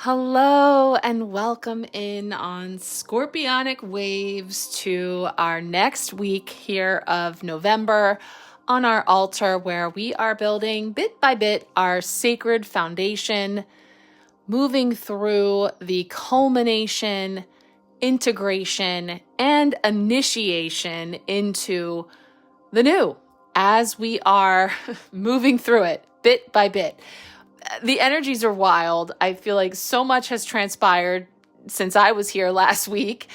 Hello and welcome in on Scorpionic Waves to our next week here of November on our altar, where we are building bit by bit our sacred foundation, moving through the culmination, integration, and initiation into the new as we are moving through it bit by bit. The energies are wild. I feel like so much has transpired since I was here last week,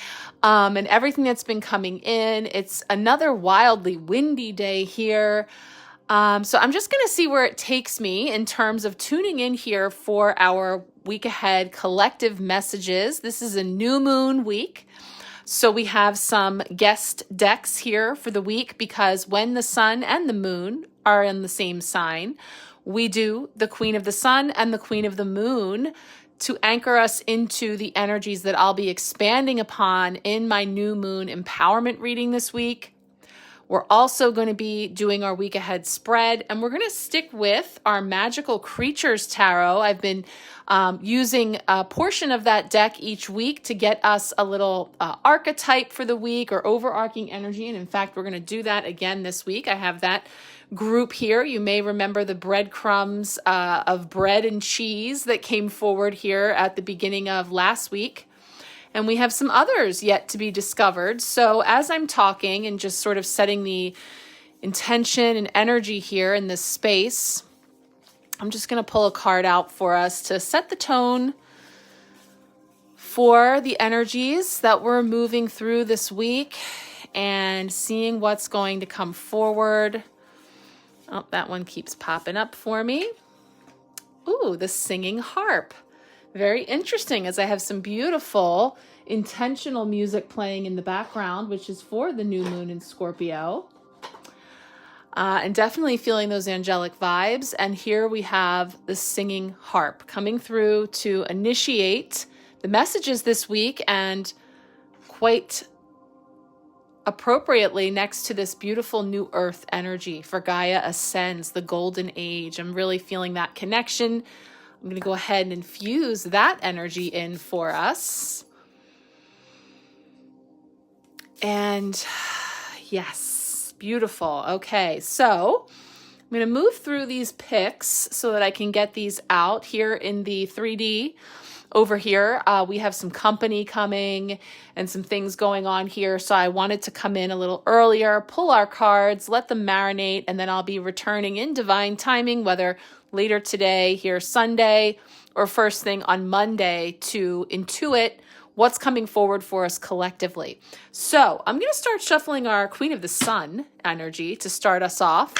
and everything that's been coming in. It's another wildly windy day here. So I'm just going to see where it takes me in terms of tuning in here for our week ahead collective messages. This is a new moon week. So we have some guest decks here for the week, because when the sun and the moon are in the same sign, we do the Queen of the Sun and the Queen of the Moon to anchor us into the energies that I'll be expanding upon in my new moon empowerment reading this week. We're also going to be doing our week ahead spread, and we're going to stick with our Magical Creatures Tarot. I've been using a portion of that deck each week to get us a little archetype for the week or overarching energy. And in fact, we're going to do that again this week. I have that group here. You may remember the breadcrumbs of bread and cheese that came forward here at the beginning of last week. And we have some others yet to be discovered. So as I'm talking and just sort of setting the intention and energy here in this space, I'm just going to pull a card out for us to set the tone for the energies that we're moving through this week and seeing what's going to come forward. Oh, that one keeps popping up for me. Ooh, the singing harp. Very interesting, as I have some beautiful intentional music playing in the background, which is for the new moon in Scorpio. And definitely feeling those angelic vibes. And here we have the singing harp coming through to initiate the messages this week, and quite appropriately next to this beautiful new earth energy for Gaia ascends, the golden age. I'm really feeling that connection. I'm going to go ahead and infuse that energy in for us. And yes, beautiful. Okay, so I'm going to move through these picks so that I can get these out here in the 3D. Over here, we have some company coming and some things going on here. So I wanted to come in a little earlier, pull our cards, let them marinate, and then I'll be returning in divine timing, whether later today, here Sunday, or first thing on Monday, to intuit what's coming forward for us collectively. So I'm going to start shuffling our Queen of the Sun energy to start us off.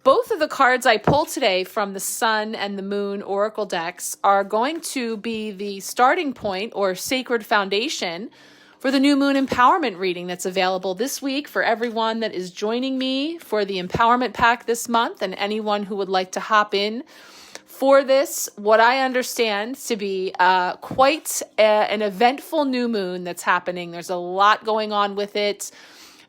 Both of the cards I pulled today from the Sun and the Moon Oracle decks are going to be the starting point or sacred foundation for the new moon empowerment reading that's available this week for everyone that is joining me for the empowerment pack this month, and anyone who would like to hop in for this, what I understand to be quite an eventful new moon that's happening. There's a lot going on with it.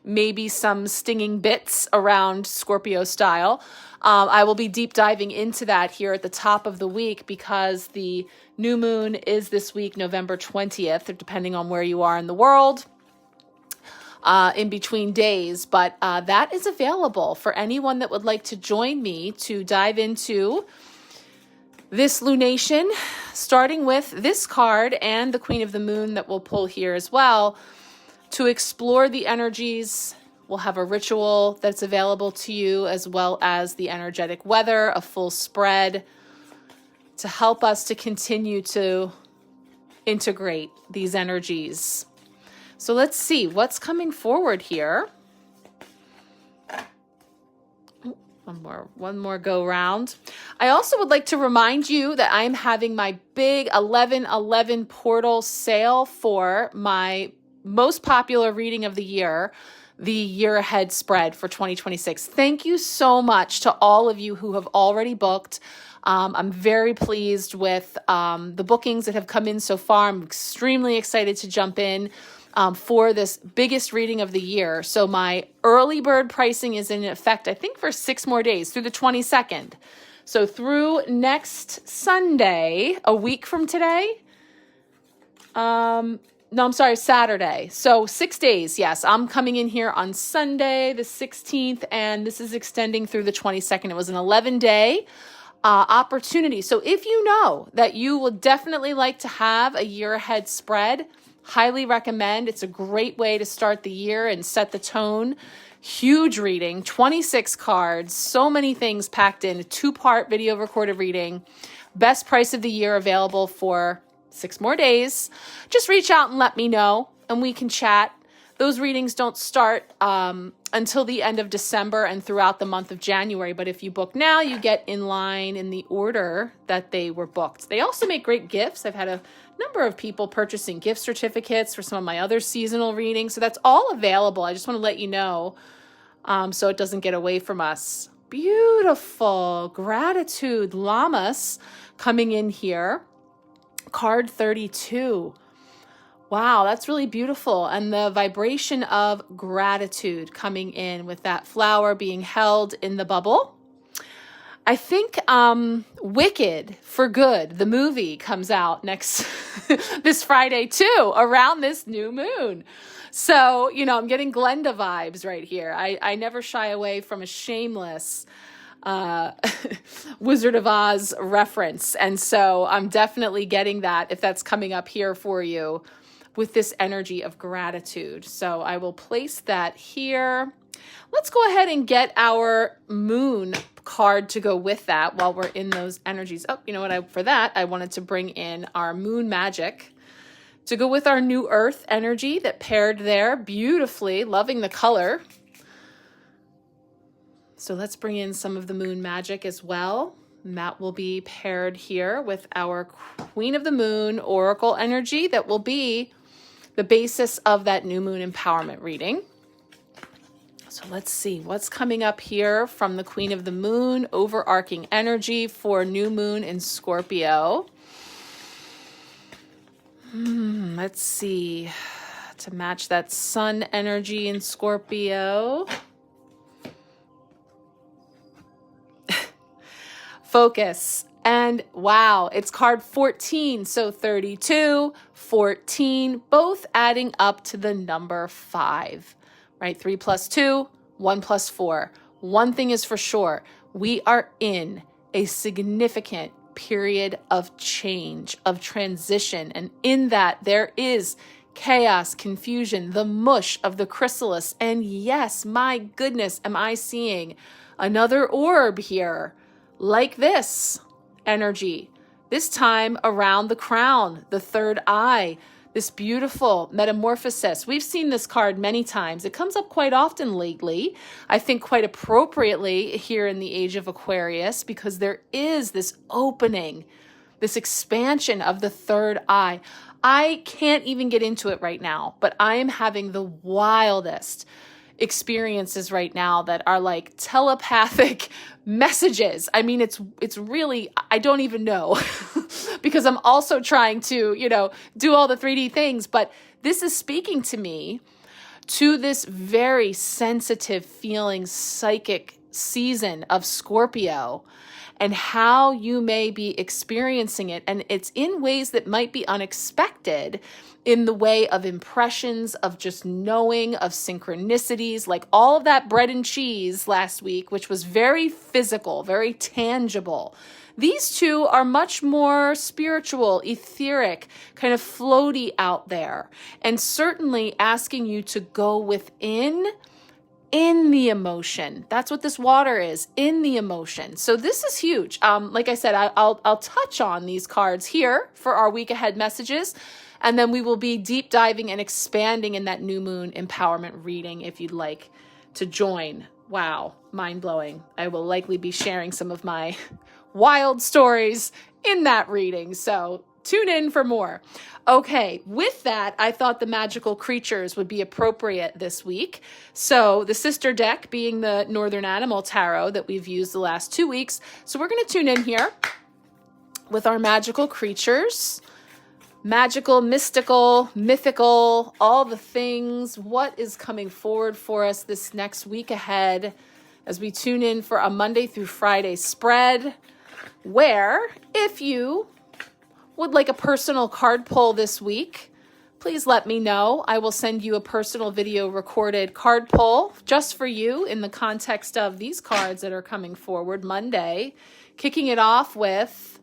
Maybe some stinging bits around Scorpio style. I will be deep diving into that here at the top of the week, because the new moon is this week, November 20th, depending on where you are in the world, in between days. But that is available for anyone that would like to join me to dive into this lunation, starting with this card and the Queen of the Moon that we'll pull here as well. To explore the energies, we'll have a ritual that's available to you, as well as the energetic weather, a full spread, to help us to continue to integrate these energies. So let's see what's coming forward here. One more go round. I also would like to remind you that I'm having my big 11/11 portal sale for my most popular reading of the year ahead spread for 2026. Thank you so much to all of you who have already booked. I'm very pleased with the bookings that have come in so far. I'm extremely excited to jump in for this biggest reading of the year. So my early bird pricing is in effect, I think, for 6 more days through the 22nd. So through next Sunday, a week from today, no, I'm sorry, Saturday. So 6 days. Yes, I'm coming in here on Sunday, the 16th, and this is extending through the 22nd. It was an 11-day opportunity. So if you know that you will definitely like to have a year ahead spread, highly recommend. It's a great way to start the year and set the tone. Huge reading, 26 cards, so many things packed in, a 2-part video recorded reading. Best price of the year available for 6 more days. Just reach out and let me know and we can chat. Those readings don't start until the end of December and throughout the month of January. But if you book now, you get in line in the order that they were booked. They also make great gifts. I've had a number of people purchasing gift certificates for some of my other seasonal readings. So that's all available. I just want to let you know so it doesn't get away from us. Beautiful. Gratitude. Llamas coming in here. Card 32. Wow, that's really beautiful. And the vibration of gratitude coming in with that flower being held in the bubble. I think Wicked for Good, the movie, comes out next this Friday too, around this new moon. So, you know, I'm getting Glenda vibes right here. I never shy away from a shameless Wizard of Oz reference. And so I'm definitely getting that if that's coming up here for you with this energy of gratitude. So I will place that here. Let's go ahead and get our moon card to go with that while we're in those energies. Oh, you know what? For that, I wanted to bring in our moon magic to go with our new earth energy that paired there beautifully. Loving the color. So let's bring in some of the moon magic as well. And that will be paired here with our Queen of the Moon oracle energy that will be the basis of that new moon empowerment reading. So let's see what's coming up here from the Queen of the Moon, overarching energy for new moon in Scorpio. Let's see, to match that sun energy in Scorpio. Focus. And wow, it's card 14. So 32, 14, both adding up to the number 5, right? 3 plus 2, 1 plus 4. One thing is for sure, we are in a significant period of change, of transition. And in that there is chaos, confusion, the mush of the chrysalis. And yes, my goodness, am I seeing another orb here? Like this energy, this time around the crown, the third eye, this beautiful metamorphosis. We've seen this card many times. It comes up quite often lately, I think quite appropriately here in the age of Aquarius, because there is this opening, this expansion of the third eye. I can't even get into it right now, but I am having the wildest experiences right now that are like telepathic messages. I mean, it's really, I don't even know because I'm also trying to, do all the 3D things, but this is speaking to me to this very sensitive feeling, psychic season of Scorpio and how you may be experiencing it. And it's in ways that might be unexpected in the way of impressions, of just knowing, of synchronicities, like all of that bread and cheese last week, which was very physical, very tangible. These two are much more spiritual, etheric, kind of floaty out there, and certainly asking you to go within in the emotion. That's what this water is, in the emotion. So this is huge. Like I said, I'll touch on these cards here for our week ahead messages. And then we will be deep diving and expanding in that new moon empowerment reading if you'd like to join. Wow, mind blowing. I will likely be sharing some of my wild stories in that reading. So tune in for more. Okay, with that, I thought the magical creatures would be appropriate this week. So the sister deck being the Northern Animal Tarot that we've used the last 2 weeks. So we're going to tune in here with our magical creatures. Magical, mystical, mythical, all the things. What is coming forward for us this next week ahead as we tune in for a Monday through Friday spread? where if you would like a personal card pull this week, please let me know. I will send you a personal video recorded card pull just for you in the context of these cards that are coming forward Monday. Kicking it off with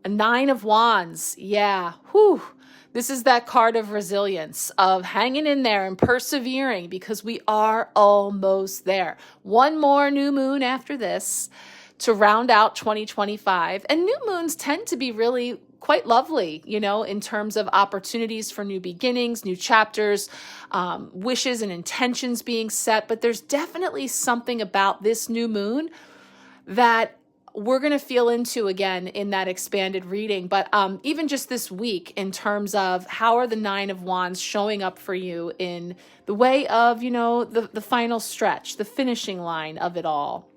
a 9 of Wands. Yeah, whew. This is that card of resilience, of hanging in there and persevering, because we are almost there. One more new moon after this to round out 2025. And new moons tend to be really quite lovely, you know, in terms of opportunities for new beginnings, new chapters, wishes and intentions being set. But there's definitely something about this new moon that we're going to feel into again in that expanded reading. But even just this week, in terms of how are the 9 of Wands showing up for you in the way of, you know, the final stretch, the finishing line of it all.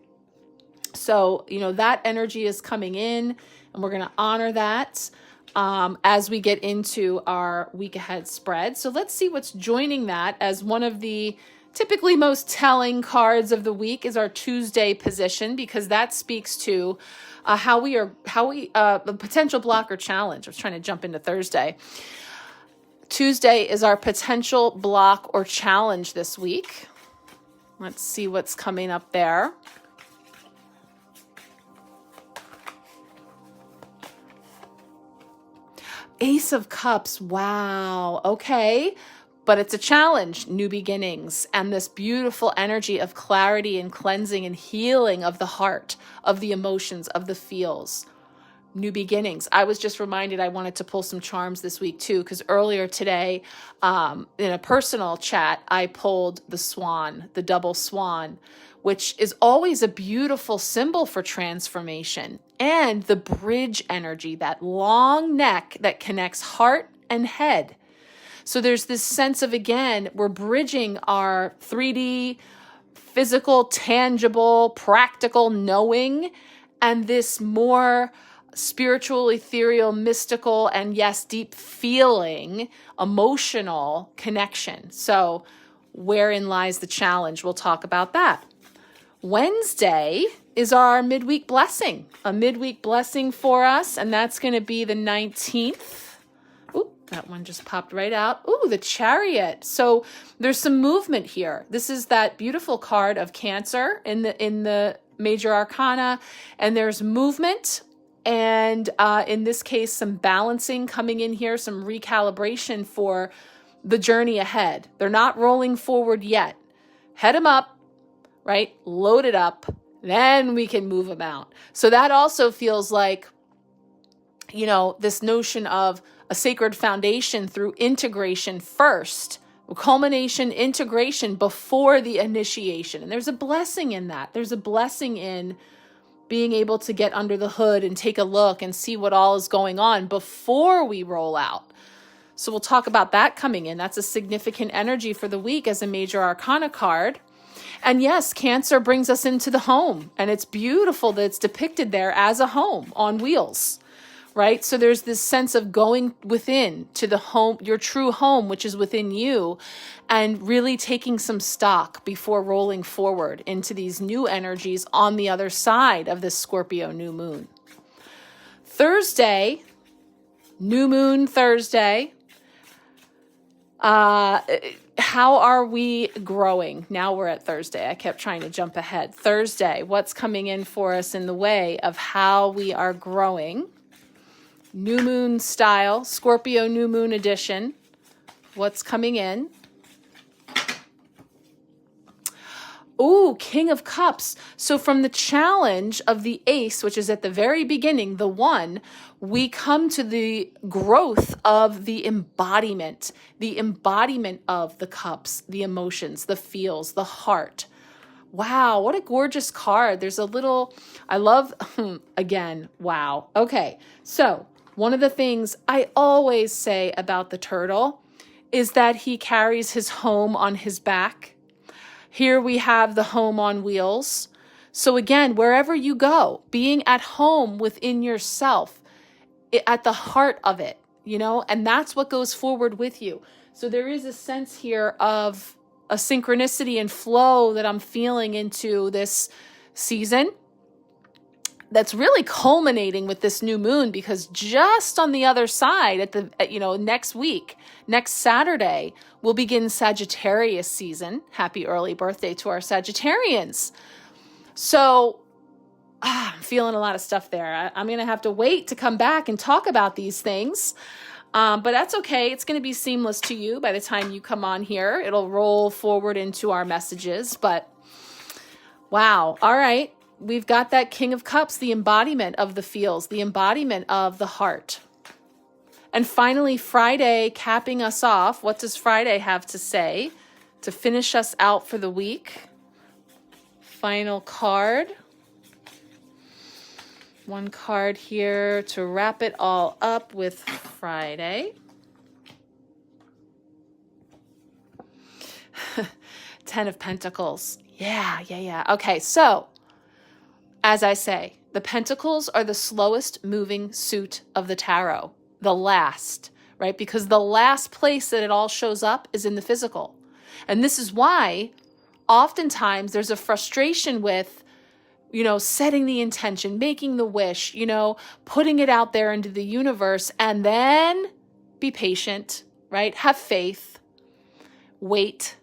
So, you know, that energy is coming in, and we're going to honor that as we get into our week ahead spread. So let's see what's joining that. As one of the typically most telling cards of the week is our Tuesday position, because that speaks to the potential block or challenge. I was trying to jump into Thursday. Tuesday is our potential block or challenge this week. Let's see what's coming up there. Ace of Cups. Wow. Okay. But it's a challenge, new beginnings, and this beautiful energy of clarity and cleansing and healing of the heart, of the emotions, of the feels. New beginnings. I was just reminded I wanted to pull some charms this week too, because earlier today in a personal chat, I pulled the swan, the double swan, which is always a beautiful symbol for transformation, and the bridge energy, that long neck that connects heart and head. So there's this sense of, again, we're bridging our 3D, physical, tangible, practical knowing, and this more spiritual, ethereal, mystical, and yes, deep feeling, emotional connection. So wherein lies the challenge? We'll talk about that. Wednesday is our midweek blessing, a midweek blessing for us, and that's going to be the 19th. That one just popped right out. Ooh, the Chariot. So there's some movement here. This is that beautiful card of Cancer in the major arcana, and there's movement, and in this case, some balancing coming in here, some recalibration for the journey ahead. They're not rolling forward yet. Head them up, right? Load it up. Then we can move them out. So that also feels like, you know, this notion of a sacred foundation through integration first, culmination, integration before the initiation. And there's a blessing in that. There's a blessing in being able to get under the hood and take a look and see what all is going on before we roll out. So we'll talk about that coming in. That's a significant energy for the week as a major arcana card. And yes, Cancer brings us into the home, and it's beautiful that it's depicted there as a home on wheels. Right? So there's this sense of going within to the home, your true home, which is within you, and really taking some stock before rolling forward into these new energies on the other side of this Scorpio new moon. Thursday, new moon Thursday. How are we growing? Now we're at Thursday. I kept trying to jump ahead. Thursday, what's coming in for us in the way of how we are growing? New moon style, Scorpio new moon edition. What's coming in? Ooh, King of Cups. So from the challenge of the Ace, which is at the very beginning, the one, we come to the growth of the embodiment of the cups, the emotions, the feels, the heart. Wow, what a gorgeous card. There's a little, I love, again, wow. Okay, so one of the things I always say about the turtle is that he carries his home on his back. Here we have the home on wheels. So again, wherever you go, being at home within yourself, at the heart of it, you know, and that's what goes forward with you. So there is a sense here of a synchronicity and flow that I'm feeling into this season. that's really culminating with this new moon, because just on the other side next week, next Saturday, we'll begin Sagittarius season. Happy early birthday to our Sagittarians. So I'm feeling a lot of stuff there. I'm going to have to wait to come back and talk about these things. But that's okay. It's going to be seamless to you by the time you come on here. It'll roll forward into our messages. But wow. All right. We've got that King of Cups, the embodiment of the feels, the embodiment of the heart. And finally, Friday capping us off. What does Friday have to say to finish us out for the week? Final card. One card here to wrap it all up with Friday. 10 of Pentacles. Yeah. Okay, so as I say, the Pentacles are the slowest moving suit of the tarot. The last, right? Because the last place that it all shows up is in the physical. And this is why oftentimes there's a frustration with, setting the intention, making the wish, putting it out there into the universe, and then be patient, right? Have faith, wait,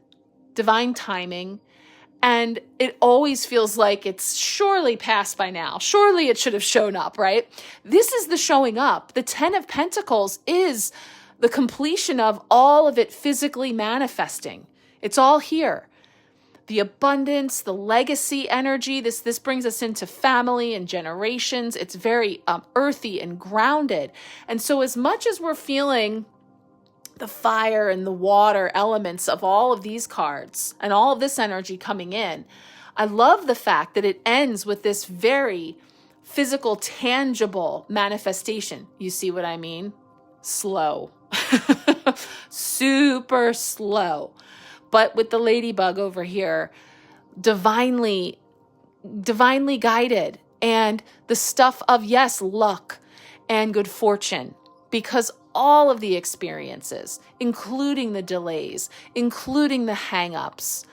divine timing. And it always feels like it's surely passed by now. Surely it should have shown up, right? This is the showing up. The 10 of Pentacles is the completion of all of it physically manifesting. It's all here. The abundance, the legacy energy, this brings us into family and generations. It's very earthy and grounded. And so as much as we're feeling the fire and the water elements of all of these cards and all of this energy coming in, I love the fact that it ends with this very physical, tangible manifestation. You see what I mean? Slow. Super slow. But with the ladybug over here, divinely guided, and the stuff of, yes, luck and good fortune, because all of the experiences, including the delays, including the hang-ups,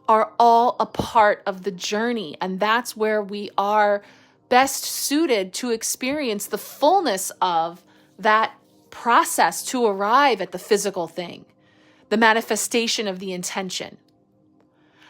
are all a part of the journey. And that's where we are best suited to experience the fullness of that process to arrive at the physical thing, the manifestation of the intention.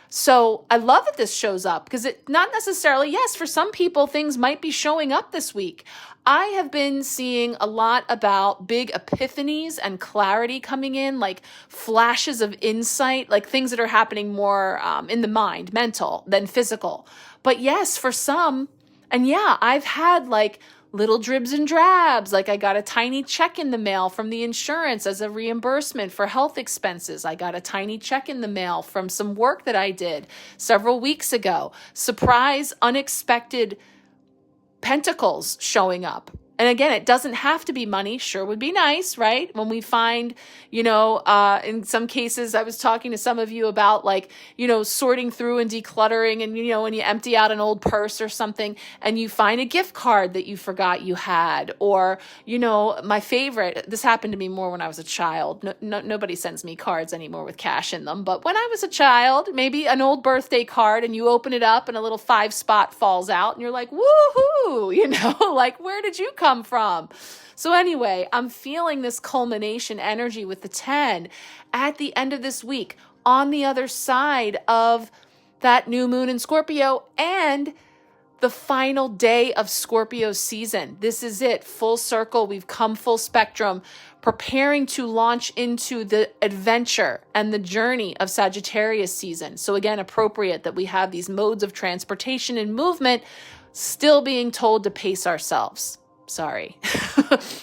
So I love that this shows up, because it not necessarily, yes, for some people, things might be showing up this week. I have been seeing a lot about big epiphanies and clarity coming in, like flashes of insight, like things that are happening more in the mind, mental, than physical. But yes, for some, and yeah, I've had like little dribs and drabs. Like I got a tiny check in the mail from the insurance as a reimbursement for health expenses. I got a tiny check in the mail from some work that I did several weeks ago. Surprise, unexpected pentacles showing up. And again, it doesn't have to be money. Sure would be nice, right? When we find, in some cases, I was talking to some of you about like, sorting through and decluttering, and, when you empty out an old purse or something and you find a gift card that you forgot you had, or, my favorite, this happened to me more when I was a child. Nobody sends me cards anymore with cash in them. But when I was a child, maybe an old birthday card, and you open it up and a little 5-spot falls out and you're like, woohoo, like, where did you come from? So anyway, I'm feeling this culmination energy with the 10 at the end of this week, on the other side of that new moon in Scorpio and the final day of Scorpio season. This is it, full circle. We've come full spectrum, preparing to launch into the adventure and the journey of Sagittarius season. So again, appropriate that we have these modes of transportation and movement, still being told to pace ourselves. Sorry.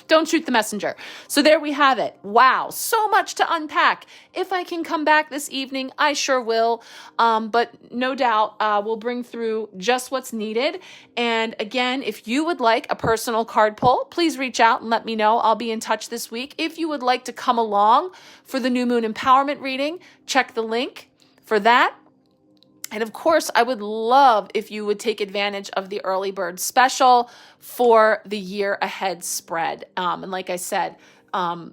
Don't shoot the messenger. So there we have it. Wow. So much to unpack. If I can come back this evening, I sure will. But no doubt we'll bring through just what's needed. And again, if you would like a personal card pull, please reach out and let me know. I'll be in touch this week. If you would like to come along for the new moon empowerment reading, check the link for that. And of course, I would love if you would take advantage of the early bird special for the year ahead spread. And like I said,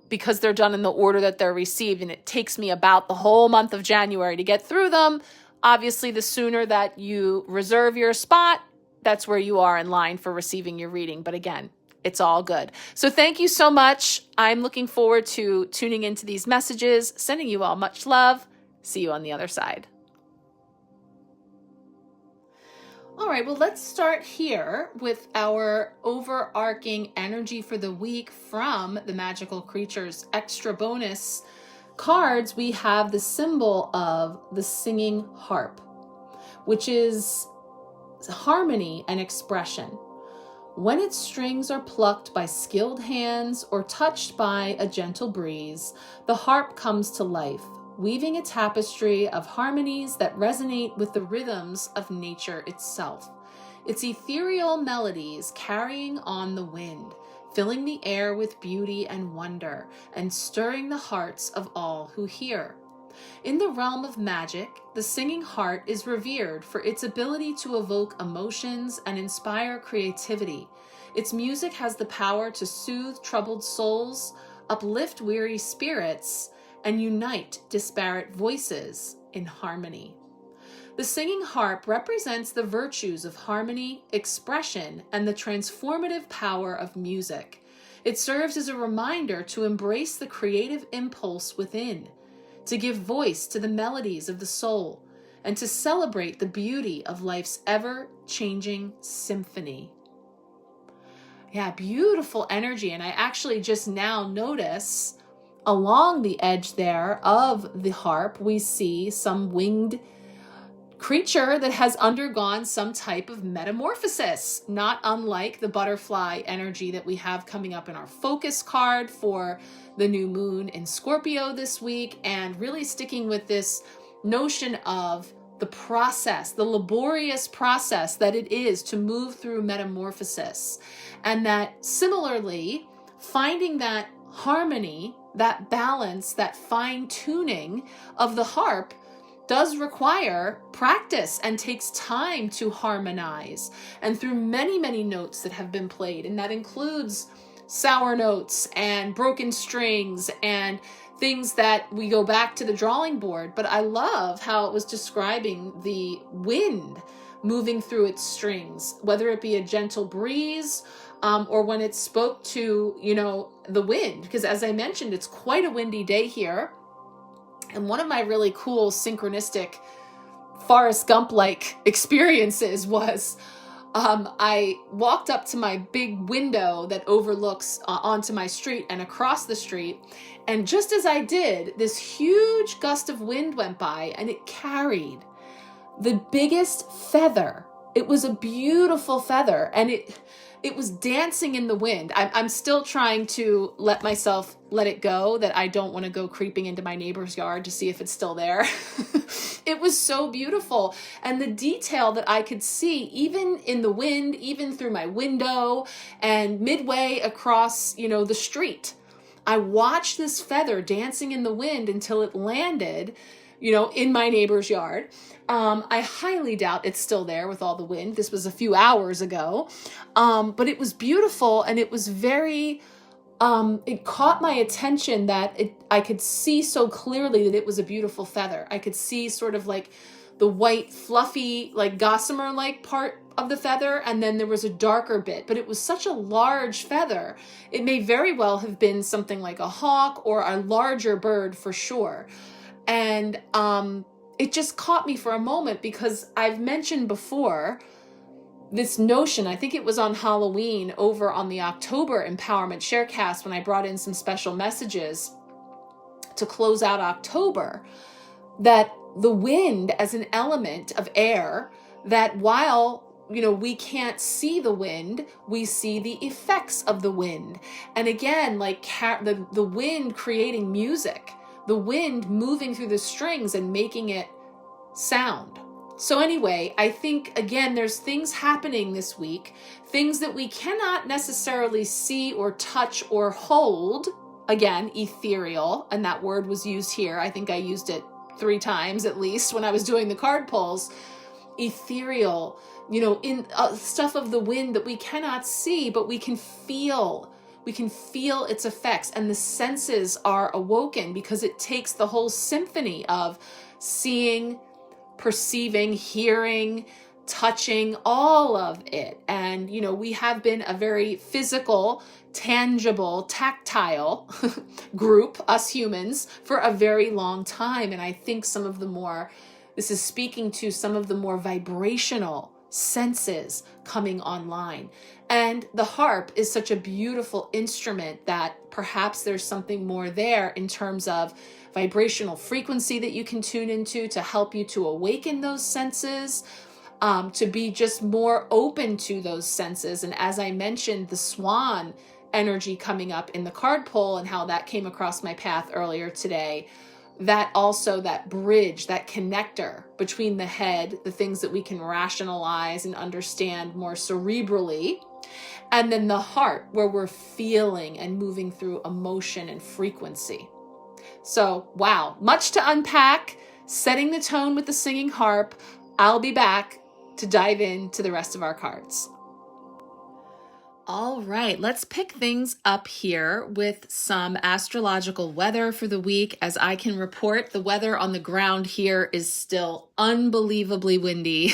because they're done in the order that they're received, and it takes me about the whole month of January to get through them. Obviously, the sooner that you reserve your spot, that's where you are in line for receiving your reading. But again, it's all good. So thank you so much. I'm looking forward to tuning into these messages, sending you all much love. See you on the other side. All right, well, let's start here with our overarching energy for the week from the Magical Creatures Extra Bonus cards. We have the symbol of the singing harp, which is harmony and expression. When its strings are plucked by skilled hands or touched by a gentle breeze, the harp comes to life, weaving a tapestry of harmonies that resonate with the rhythms of nature itself. Its ethereal melodies carrying on the wind, filling the air with beauty and wonder, and stirring the hearts of all who hear. In the realm of magic, the singing harp is revered for its ability to evoke emotions and inspire creativity. Its music has the power to soothe troubled souls, uplift weary spirits, and unite disparate voices in harmony. The singing harp represents the virtues of harmony, expression, and the transformative power of music. It serves as a reminder to embrace the creative impulse within, to give voice to the melodies of the soul, and to celebrate the beauty of life's ever-changing symphony. Yeah, beautiful energy. And I actually just now notice along the edge there of the harp, we see some winged creature that has undergone some type of metamorphosis, not unlike the butterfly energy that we have coming up in our focus card for the new moon in Scorpio this week, and really sticking with this notion of the process, the laborious process that it is to move through metamorphosis. And that similarly, finding that harmony, that balance, that fine-tuning of the harp does require practice and takes time to harmonize, and through many, many notes that have been played. And that includes sour notes and broken strings and things that we go back to the drawing board. But I love how it was describing the wind moving through its strings, whether it be a gentle breeze or when it spoke to, the wind, because as I mentioned, it's quite a windy day here. And one of my really cool synchronistic Forrest Gump-like experiences was I walked up to my big window that overlooks onto my street and across the street. And just as I did, this huge gust of wind went by and it carried the biggest feather. It was a beautiful feather, and it was dancing in the wind. I'm still trying to let myself let it go, that I don't want to go creeping into my neighbor's yard to see if it's still there. It was so beautiful. And the detail that I could see, even in the wind, even through my window and midway across, the street, I watched this feather dancing in the wind until it landed, in my neighbor's yard. I highly doubt it's still there with all the wind. This was a few hours ago. But it was beautiful, and it was very, it caught my attention that I could see so clearly that it was a beautiful feather. I could see sort of like the white, fluffy, like gossamer-like part of the feather, and then there was a darker bit, but it was such a large feather. It may very well have been something like a hawk or a larger bird for sure. And it just caught me for a moment, because I've mentioned before this notion, I think it was on Halloween over on the October Empowerment Sharecast when I brought in some special messages to close out October, that the wind as an element of air, that while we can't see the wind, we see the effects of the wind. And again, like the wind creating music, the wind moving through the strings and making it sound. So anyway, I think, again, there's things happening this week, things that we cannot necessarily see or touch or hold. Again, ethereal, and that word was used here. I think I used it 3 times at least when I was doing the card pulls. Ethereal, in stuff of the wind that we cannot see, but we can feel. We can feel its effects, and the senses are awoken, because it takes the whole symphony of seeing, perceiving, hearing, touching, all of it. And, you know, we have been a very physical, tangible, tactile group, us humans, for a very long time. And I think this is speaking to some of the more vibrational senses coming online. And the harp is such a beautiful instrument that perhaps there's something more there in terms of vibrational frequency that you can tune into to help you to awaken those senses, to be just more open to those senses. And as I mentioned, the swan energy coming up in the card pull and how that came across my path earlier today, that bridge, that connector between the head, the things that we can rationalize and understand more cerebrally, and then the heart, where we're feeling and moving through emotion and frequency. So, wow, much to unpack, setting the tone with the singing harp. I'll be back to dive into the rest of our cards. All right, let's pick things up here with some astrological weather for the week. As I can report, the weather on the ground here is still unbelievably windy.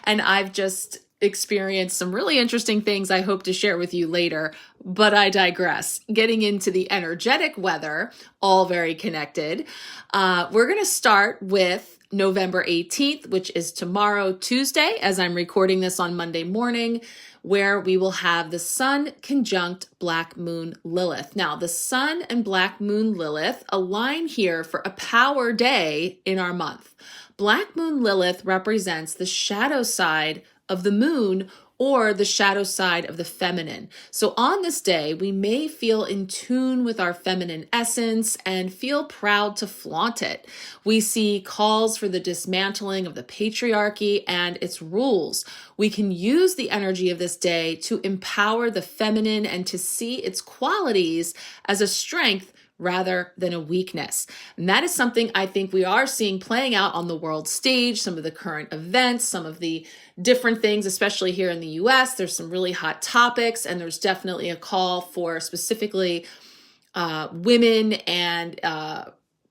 And I've just experienced some really interesting things I hope to share with you later, but I digress. Getting into the energetic weather, all very connected. We're going to start with November 18th, which is tomorrow, Tuesday, as I'm recording this on Monday morning, where we will have the Sun conjunct Black Moon Lilith. Now, the Sun and Black Moon Lilith align here for a power day in our month. Black Moon Lilith represents the shadow side of the moon, or the shadow side of the feminine. So on this day, we may feel in tune with our feminine essence and feel proud to flaunt it. We see calls for the dismantling of the patriarchy and its rules. We can use the energy of this day to empower the feminine and to see its qualities as a strength rather than a weakness. And that is something I think we are seeing playing out on the world stage, some of the current events, some of the different things, especially here in the US. There's some really hot topics, and there's definitely a call for specifically women and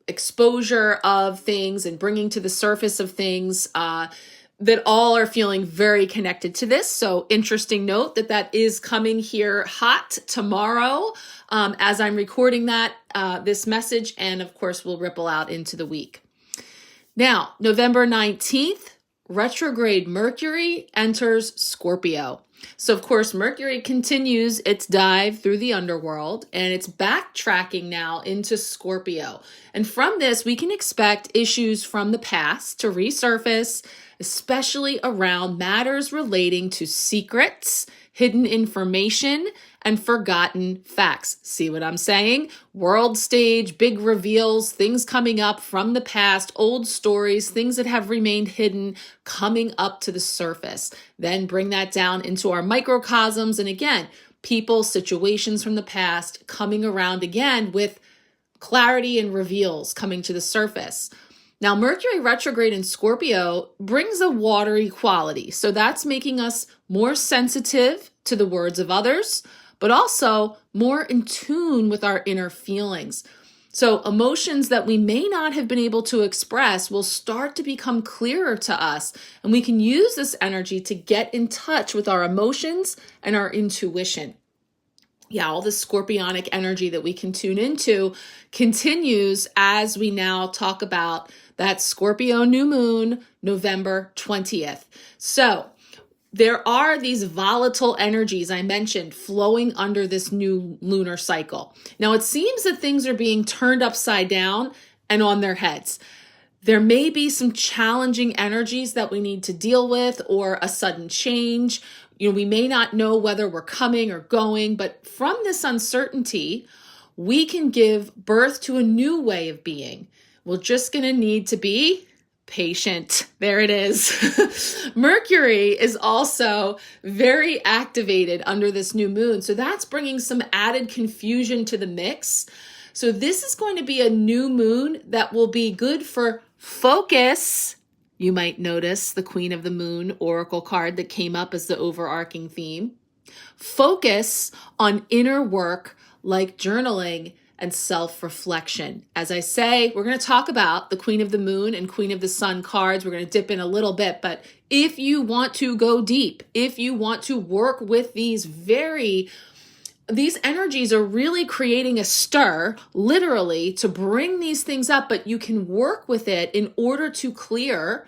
exposure of things and bringing to the surface of things that all are feeling very connected to this. So interesting note that is coming here hot tomorrow as I'm recording this message, and of course will ripple out into the week. Now, November 19th, retrograde Mercury enters Scorpio. So of course, Mercury continues its dive through the underworld, and it's backtracking now into Scorpio. And from this, we can expect issues from the past to resurface, especially around matters relating to secrets, hidden information, and forgotten facts. See what I'm saying? World stage, big reveals, things coming up from the past, old stories, things that have remained hidden coming up to the surface. Then bring that down into our microcosms. And again, people, situations from the past coming around again with clarity and reveals coming to the surface. Now, Mercury retrograde in Scorpio brings a watery quality. So that's making us more sensitive to the words of others, but also more in tune with our inner feelings. So emotions that we may not have been able to express will start to become clearer to us. And we can use this energy to get in touch with our emotions and our intuition. Yeah, all this scorpionic energy that we can tune into continues as we now talk about that Scorpio new moon, November 20th. So there are these volatile energies I mentioned flowing under this new lunar cycle. Now, it seems that things are being turned upside down and on their heads. There may be some challenging energies that we need to deal with, or a sudden change. We may not know whether we're coming or going, but from this uncertainty, we can give birth to a new way of being. We're just going to need to be patient. There it is. Mercury is also very activated under this new moon. So that's bringing some added confusion to the mix. So this is going to be a new moon that will be good for focus. You might notice the Queen of the Moon oracle card that came up as the overarching theme. Focus on inner work like journaling and self-reflection. As I say, we're going to talk about the Queen of the Moon and Queen of the Sun cards. We're going to dip in a little bit, but if you want to go deep, if you want to work with these energies are really creating a stir, literally, to bring these things up, but you can work with it in order to clear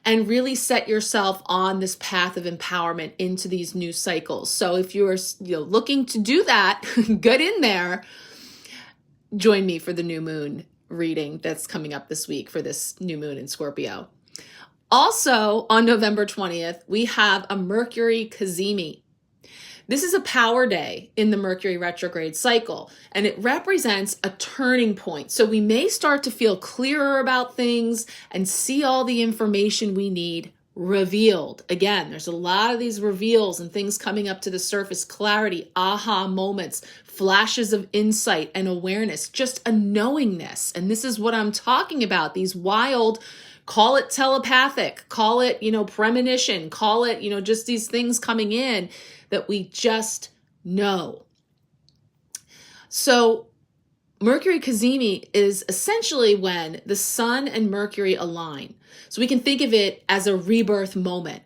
and really set yourself on this path of empowerment into these new cycles. So if you're looking to do that, get in there. Join me for the new moon reading that's coming up this week for this new moon in Scorpio. Also, on November 20th, we have a Mercury cazimi. This is a power day in the Mercury retrograde cycle, and it represents a turning point. So we may start to feel clearer about things and see all the information we need revealed. Again, there's a lot of these reveals and things coming up to the surface, clarity, aha moments, flashes of insight and awareness, just a knowingness. And this is what I'm talking about, these wild, call it telepathic, call it, premonition, call it, just these things coming in that we just know. So Mercury cazimi is essentially when the Sun and Mercury align. So we can think of it as a rebirth moment.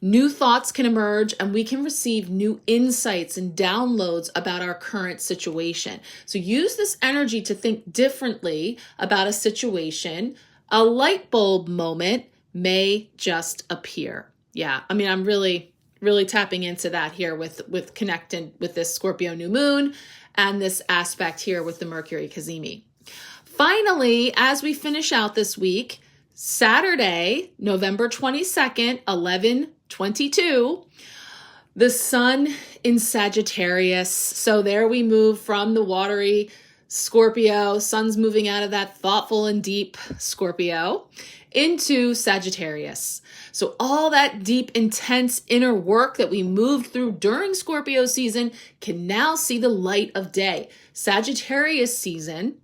New thoughts can emerge and we can receive new insights and downloads about our current situation. So use this energy to think differently about a situation. A light bulb moment may just appear. Yeah, I'm really tapping into that here with connecting with this Scorpio new moon and this aspect here with the Mercury cazimi. Finally, as we finish out this week, Saturday, November 22nd, 11:22, the Sun in Sagittarius. So there we move from the watery Scorpio, Sun's moving out of that thoughtful and deep Scorpio into Sagittarius. So all that deep, intense inner work that we moved through during Scorpio season can now see the light of day. Sagittarius season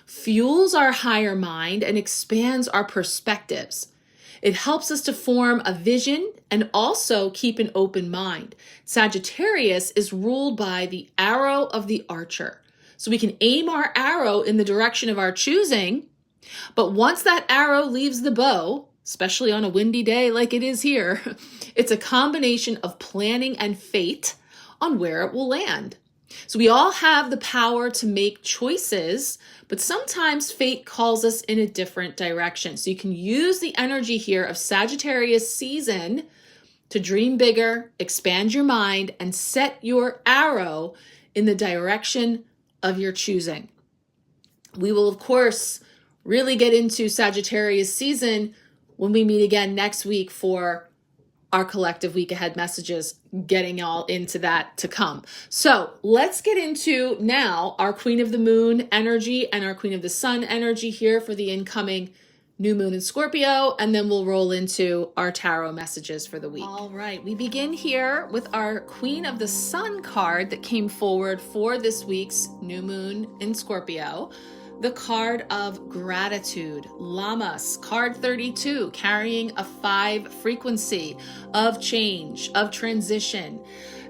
fuels our higher mind and expands our perspectives. It helps us to form a vision and also keep an open mind. Sagittarius is ruled by the arrow of the archer. So we can aim our arrow in the direction of our choosing, but once that arrow leaves the bow, especially on a windy day like it is here, it's a combination of planning and fate on where it will land. So we all have the power to make choices, but sometimes fate calls us in a different direction. So you can use the energy here of Sagittarius season to dream bigger, expand your mind, and set your arrow in the direction of your choosing. We will, of course, really get into Sagittarius season when we meet again next week for our collective week ahead messages, getting all into that to come. So let's get into now our Queen of the Moon energy and our Queen of the Sun energy here for the incoming new moon in Scorpio, and then we'll roll into our tarot messages for the week. All right, we begin here with our Queen of the Sun card that came forward for this week's new moon in Scorpio. The card of gratitude, Lammas, card 32, carrying a 5 frequency of change, of transition.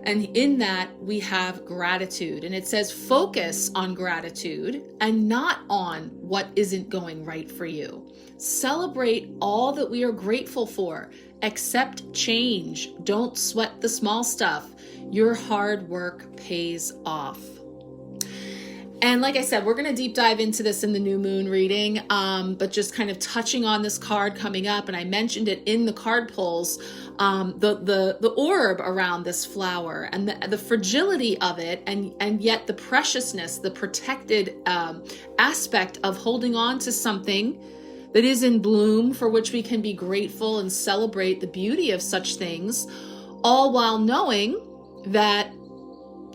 And in that we have gratitude. And it says focus on gratitude and not on what isn't going right for you. Celebrate all that we are grateful for. Accept change. Don't sweat the small stuff. Your hard work pays off. And like I said, we're going to deep dive into this in the new moon reading, but just kind of touching on this card coming up. And I mentioned it in the card pulls, the orb around this flower and the fragility of it, and yet the preciousness, the protected aspect of holding on to something that is in bloom, for which we can be grateful and celebrate the beauty of such things, all while knowing that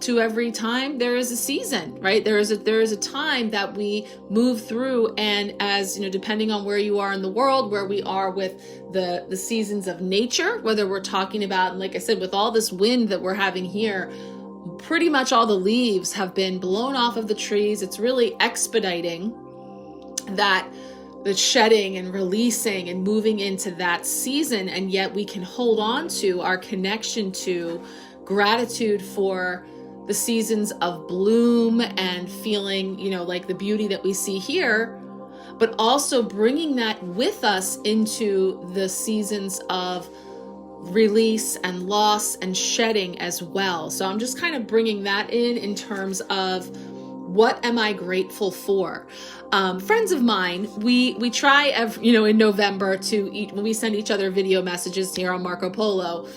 to every time there is a season, right? There is a time that we move through, and as depending on where you are in the world, where we are with the seasons of nature, whether we're talking about, like I said, with all this wind that we're having here, pretty much all the leaves have been blown off of the trees. It's really expediting that the shedding and releasing and moving into that season, and yet we can hold on to our connection to gratitude for the seasons of bloom and feeling, like the beauty that we see here, but also bringing that with us into the seasons of release and loss and shedding as well. So I'm just kind of bringing that in terms of what am I grateful for? Friends of mine, we try in November when we send each other video messages here on Marco Polo,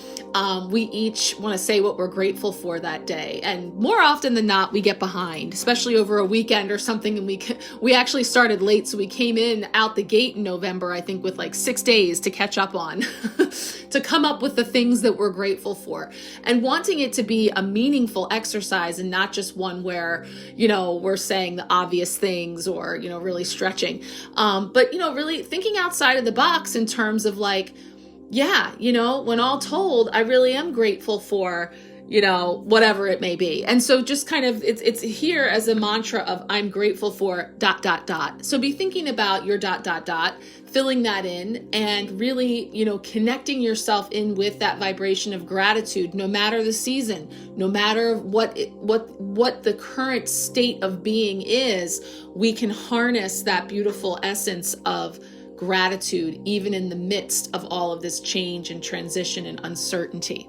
we each want to say what we're grateful for that day. And more often than not, we get behind, especially over a weekend or something. And we actually started late. So we came out the gate in November, I think, with like 6 days to catch up on, to come up with the things that we're grateful for, and wanting it to be a meaningful exercise and not just one where, we're saying the obvious things or, really stretching. But, really thinking outside of the box in terms of like, yeah, when all told, I really am grateful for, whatever it may be. And so just kind of, it's here as a mantra of I'm grateful for ... So be thinking about your ... filling that in and really, connecting yourself in with that vibration of gratitude, no matter the season, no matter what the current state of being is, we can harness that beautiful essence of gratitude, even in the midst of all of this change and transition and uncertainty.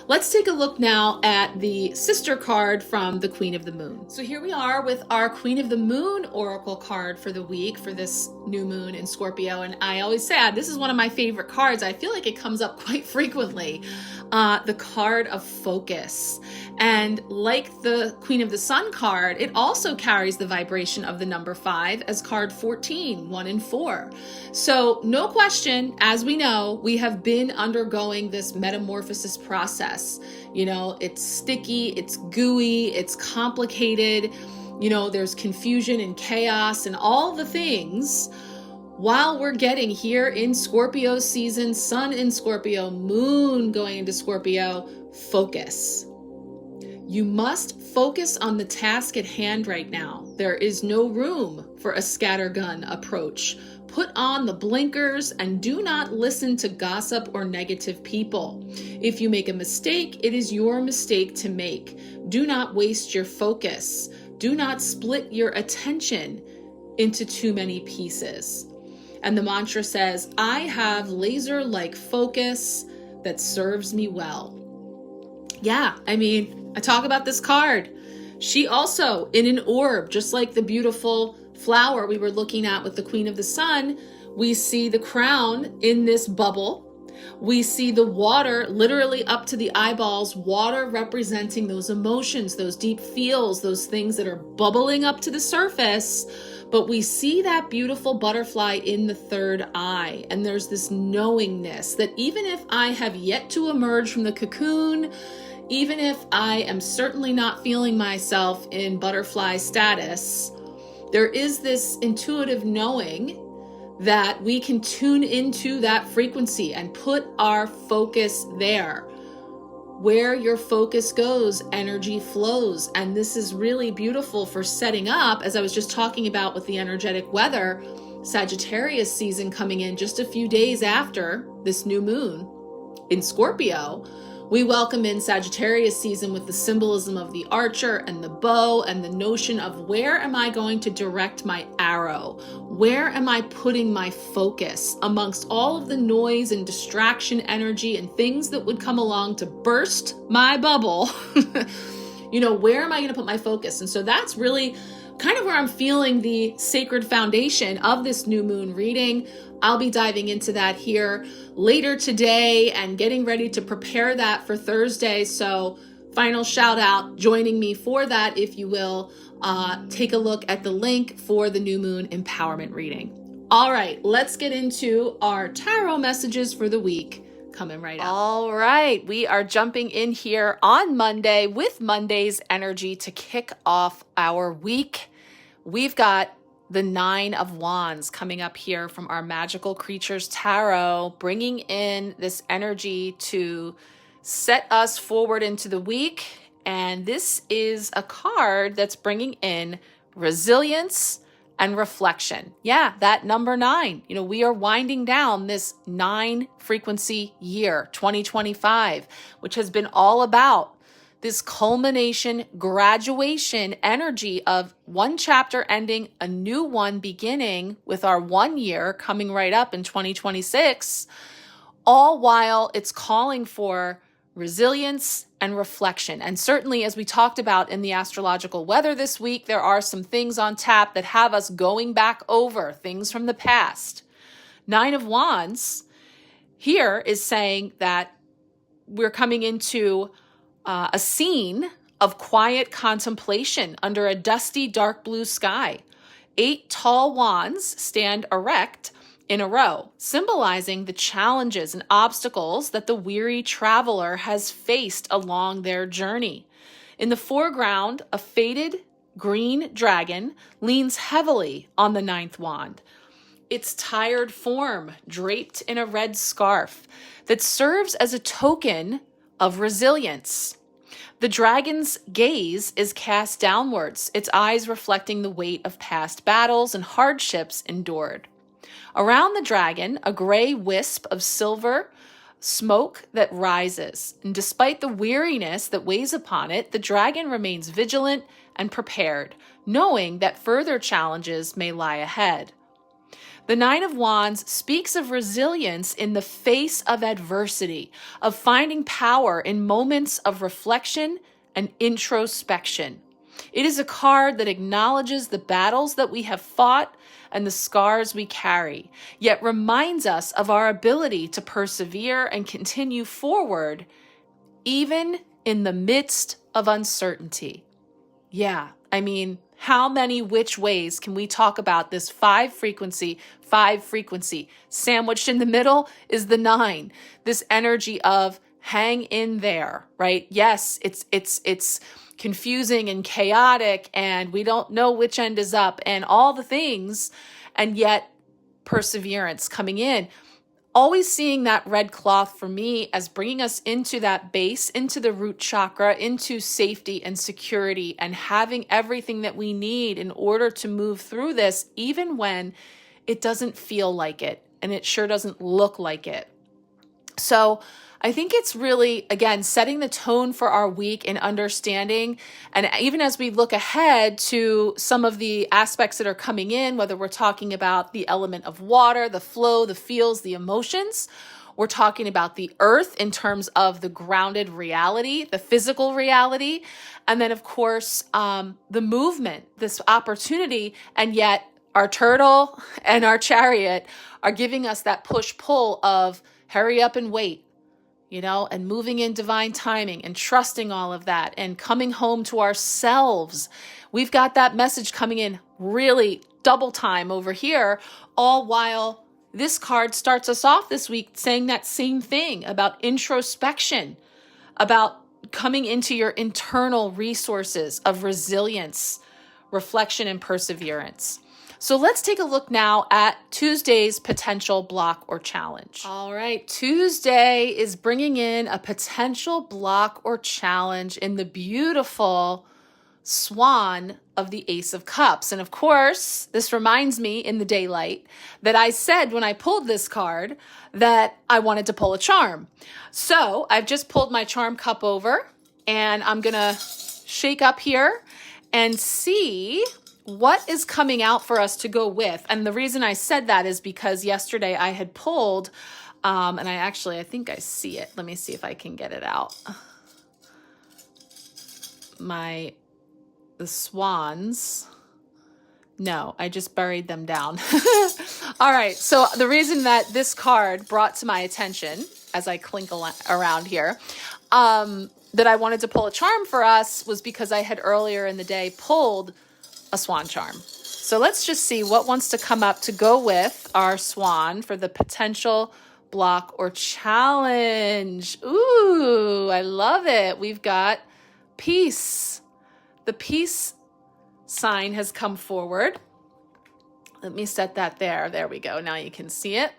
Let's take a look now at the sister card from the Queen of the Moon. So here we are with our Queen of the Moon Oracle card for the week for this new moon in Scorpio. And I always say this is one of my favorite cards. I feel like it comes up quite frequently. The card of focus. And like the Queen of the Sun card, it also carries the vibration of the number 5 as card 14, 1 and 4. So no question, as we know, we have been undergoing this metamorphosis process. It's sticky, it's gooey, it's complicated. There's confusion and chaos and all the things, while we're getting here in Scorpio season, Sun in Scorpio, Moon going into Scorpio, focus. You must focus on the task at hand right now. There is no room for a scattergun approach. Put on the blinkers and do not listen to gossip or negative people. If you make a mistake, it is your mistake to make. Do not waste your focus. Do not split your attention into too many pieces. And the mantra says, I have laser-like focus that serves me well. Yeah, I talk about this card. She also, in an orb, just like the beautiful flower we were looking at with the Queen of the Sun, we see the crown in this bubble. We see the water literally up to the eyeballs, water representing those emotions, those deep feels, those things that are bubbling up to the surface. But we see that beautiful butterfly in the third eye. And there's this knowingness that even if I have yet to emerge from the cocoon, even if I am certainly not feeling myself in butterfly status, there is this intuitive knowing that we can tune into that frequency and put our focus there. Where your focus goes, energy flows. And this is really beautiful for setting up, as I was just talking about with the energetic weather, Sagittarius season coming in just a few days after this new moon in Scorpio. We welcome in Sagittarius season with the symbolism of the archer and the bow and the notion of where am I going to direct my arrow? Where am I putting my focus amongst all of the noise and distraction energy and things that would come along to burst my bubble? Where am I going to put my focus? And so that's really kind of where I'm feeling the sacred foundation of this new moon reading. I'll be diving into that here later today and getting ready to prepare that for Thursday. So final shout out, joining me for that, if you will. Take a look at the link for the new moon empowerment reading. All right, let's get into our tarot messages for the week. Coming right up. All right, we are jumping in here on Monday with Monday's energy to kick off our week. We've got the 9 of Wands coming up here from our Magical Creatures Tarot, bringing in this energy to set us forward into the week. And this is a card that's bringing in resilience and reflection. Yeah, that number 9. We are winding down this 9 frequency year, 2025, which has been all about this culmination, graduation energy of one chapter ending, a new one beginning with our 1 year coming right up in 2026, all while it's calling for resilience and reflection. And certainly, as we talked about in the astrological weather this week, there are some things on tap that have us going back over things from the past. 9 of Wands here is saying that we're coming into a scene of quiet contemplation under a dusty, dark blue sky. 8 tall wands stand erect in a row, symbolizing the challenges and obstacles that the weary traveler has faced along their journey. In the foreground, a faded green dragon leans heavily on the 9th wand, its tired form draped in a red scarf that serves as a token of resilience. The dragon's gaze is cast downwards, its eyes reflecting the weight of past battles and hardships endured. Around the dragon, a gray wisp of silver smoke that rises. And despite the weariness that weighs upon it, the dragon remains vigilant and prepared, knowing that further challenges may lie ahead. The 9 of Wands speaks of resilience in the face of adversity, of finding power in moments of reflection and introspection. It is a card that acknowledges the battles that we have fought and the scars we carry, yet reminds us of our ability to persevere and continue forward, even in the midst of uncertainty. Yeah, I mean, how many which ways can we talk about this 5 frequency? Sandwiched in the middle is the 9. This energy of hang in there, right? Yes, it's confusing and chaotic and we don't know which end is up and all the things, and yet perseverance coming in. Always seeing that red cloth for me as bringing us into that base, into the root chakra, into safety and security and having everything that we need in order to move through this, even when it doesn't feel like it and it sure doesn't look like it. So I think it's really, again, setting the tone for our week and understanding. And even as we look ahead to some of the aspects that are coming in, whether we're talking about the element of water, the flow, the feels, the emotions, we're talking about the earth in terms of the grounded reality, the physical reality. And then, of course, the movement, this opportunity, and yet our turtle and our chariot are giving us that push-pull of hurry up and wait. And moving in divine timing and trusting all of that and coming home to ourselves. We've got that message coming in really double time over here, all while this card starts us off this week saying that same thing about introspection, about coming into your internal resources of resilience, reflection, and perseverance. So let's take a look now at Tuesday's potential block or challenge. All right, Tuesday is bringing in a potential block or challenge in the beautiful swan of the Ace of Cups. And of course, this reminds me in the daylight that I said when I pulled this card that I wanted to pull a charm. So I've just pulled my charm cup over and I'm going to shake up here and see what is coming out for us to go with. And the reason I said that is because yesterday I had pulled, and I think I see it. Let me see if I can get it out. The swans. No, I just buried them down. All right. So the reason that this card brought to my attention as I clink around here, that I wanted to pull a charm for us was because I had earlier in the day pulled a swan charm. So let's just see what wants to come up to go with our swan for the potential block or challenge. Ooh, I love it. We've got peace. The peace sign has come forward. Let me set that there. There we go. Now you can see it.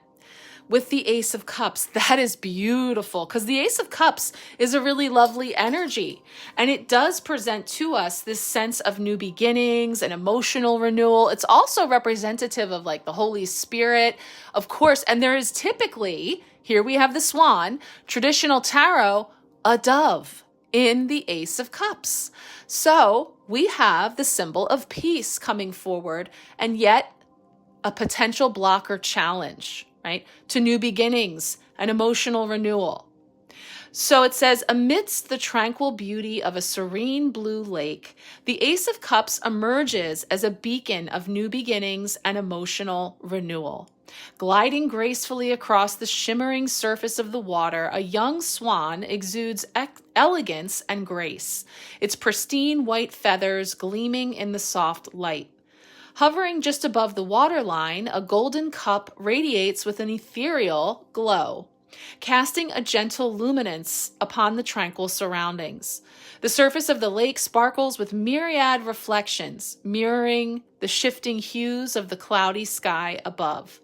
With the Ace of Cups, that is beautiful because the Ace of Cups is a really lovely energy and it does present to us this sense of new beginnings and emotional renewal. It's also representative of like the Holy Spirit, of course, and there is typically, here we have the swan, traditional tarot, a dove in the Ace of Cups. So we have the symbol of peace coming forward, and yet a potential blocker challenge, right? To new beginnings and emotional renewal. So it says, amidst the tranquil beauty of a serene blue lake, the Ace of Cups emerges as a beacon of new beginnings and emotional renewal. Gliding gracefully across the shimmering surface of the water, a young swan exudes elegance and grace, its pristine white feathers gleaming in the soft light. Hovering just above the waterline, a golden cup radiates with an ethereal glow, casting a gentle luminance upon the tranquil surroundings. The surface of the lake sparkles with myriad reflections, mirroring the shifting hues of the cloudy sky above.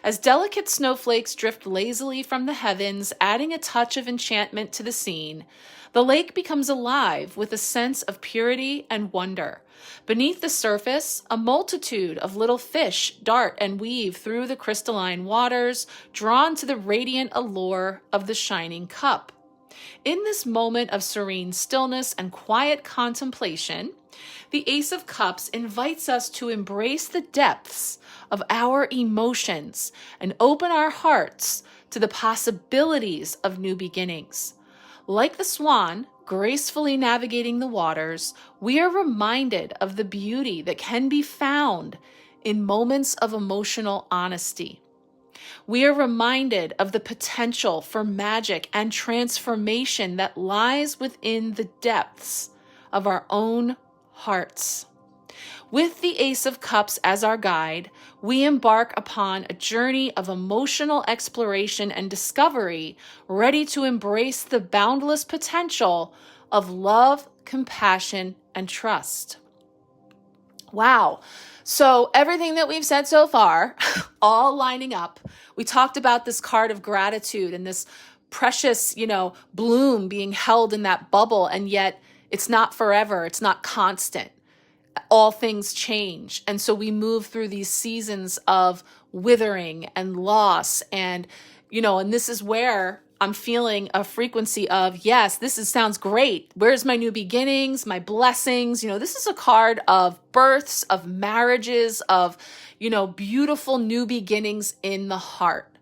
As delicate snowflakes drift lazily from the heavens, adding a touch of enchantment to the scene, the lake becomes alive with a sense of purity and wonder. Beneath the surface, a multitude of little fish dart and weave through the crystalline waters, drawn to the radiant allure of the shining cup. In this moment of serene stillness and quiet contemplation, the Ace of Cups invites us to embrace the depths of our emotions and open our hearts to the possibilities of new beginnings. Like the swan, gracefully navigating the waters, we are reminded of the beauty that can be found in moments of emotional honesty. We are reminded of the potential for magic and transformation that lies within the depths of our own hearts. With the Ace of Cups as our guide, we embark upon a journey of emotional exploration and discovery, ready to embrace the boundless potential of love, compassion, and trust. Wow. So everything that we've said so far, all lining up. We talked about this card of gratitude and this precious, bloom being held in that bubble, and yet it's not forever. It's not constant. All things change. And so we move through these seasons of withering and loss. And, and this is where I'm feeling a frequency of, yes, sounds great. Where's my new beginnings, my blessings? This is a card of births, of marriages, of, beautiful new beginnings in the heart.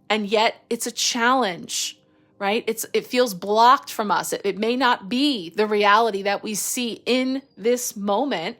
And yet it's a challenge, right? It feels blocked from us. It may not be the reality that we see in this moment.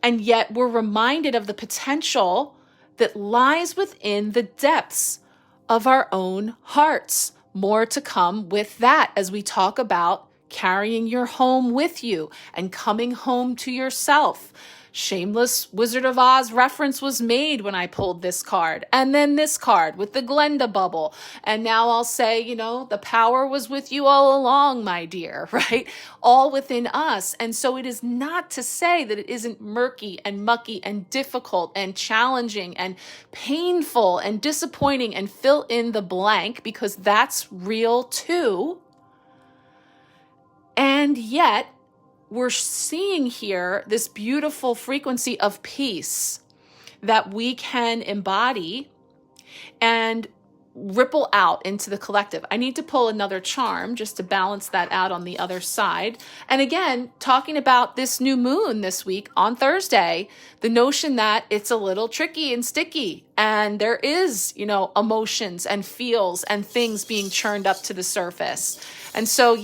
And yet we're reminded of the potential that lies within the depths of our own hearts. More to come with that as we talk about carrying your home with you and coming home to yourself. Shameless Wizard of Oz reference was made when I pulled this card. And then this card with the Glenda bubble. And now I'll say, the power was with you all along, my dear, right? All within us. And so it is not to say that it isn't murky and mucky and difficult and challenging and painful and disappointing and fill in the blank, because that's real too. And yet, we're seeing here this beautiful frequency of peace that we can embody and ripple out into the collective. I need to pull another charm just to balance that out on the other side. And again, talking about this new moon this week on Thursday, the notion that it's a little tricky and sticky, and there is, emotions and feels and things being churned up to the surface. And so,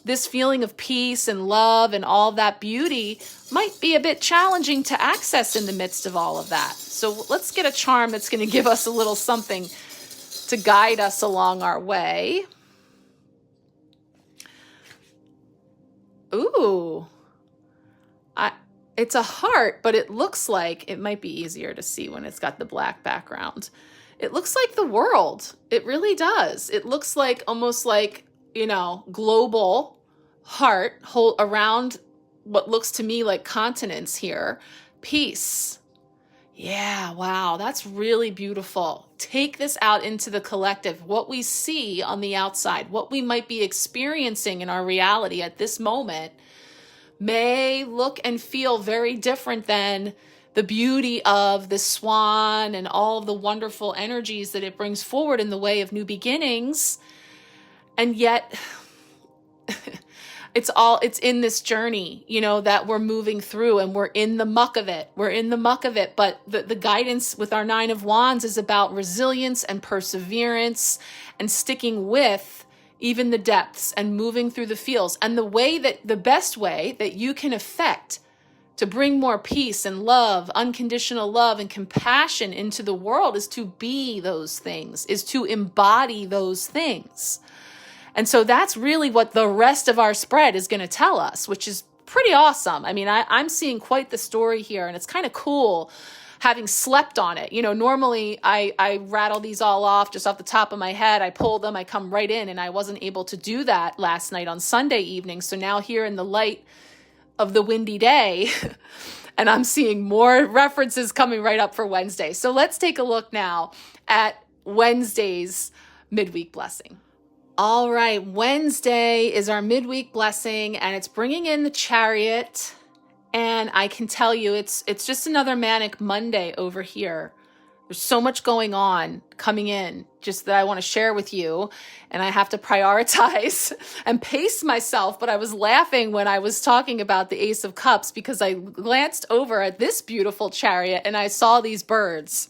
this feeling of peace and love and all that beauty might be a bit challenging to access in the midst of all of that. So let's get a charm that's going to give us a little something to guide us along our way. Ooh, it's a heart, but it looks like it might be easier to see when it's got the black background. It looks like the world. It really does. It looks like almost like, global heart hold around what looks to me like continents here. Peace. Yeah, wow, that's really beautiful. Take this out into the collective. What we see on the outside, what we might be experiencing in our reality at this moment may look and feel very different than the beauty of the swan and all of the wonderful energies that it brings forward in the way of new beginnings. And yet, it's in this journey, that we're moving through, and we're in the muck of it. But the guidance with our 9 of Wands is about resilience and perseverance and sticking with even the depths and moving through the feels. And the best way that you can affect to bring more peace and love, unconditional love and compassion into the world is to be those things, is to embody those things. And so that's really what the rest of our spread is going to tell us, which is pretty awesome. I mean, I'm seeing quite the story here, and it's kind of cool having slept on it. Normally I rattle these all off just off the top of my head. I pull them, I come right in, and I wasn't able to do that last night on Sunday evening. So now here in the light of the windy day, and I'm seeing more references coming right up for Wednesday. So let's take a look now at Wednesday's midweek blessing. All right, Wednesday is our midweek blessing, and it's bringing in the Chariot. And I can tell you, it's just another manic Monday over here. There's so much going on coming in just that I want to share with you, and I have to prioritize and pace myself. But I was laughing when I was talking about the Ace of Cups, because I glanced over at this beautiful Chariot and I saw these birds.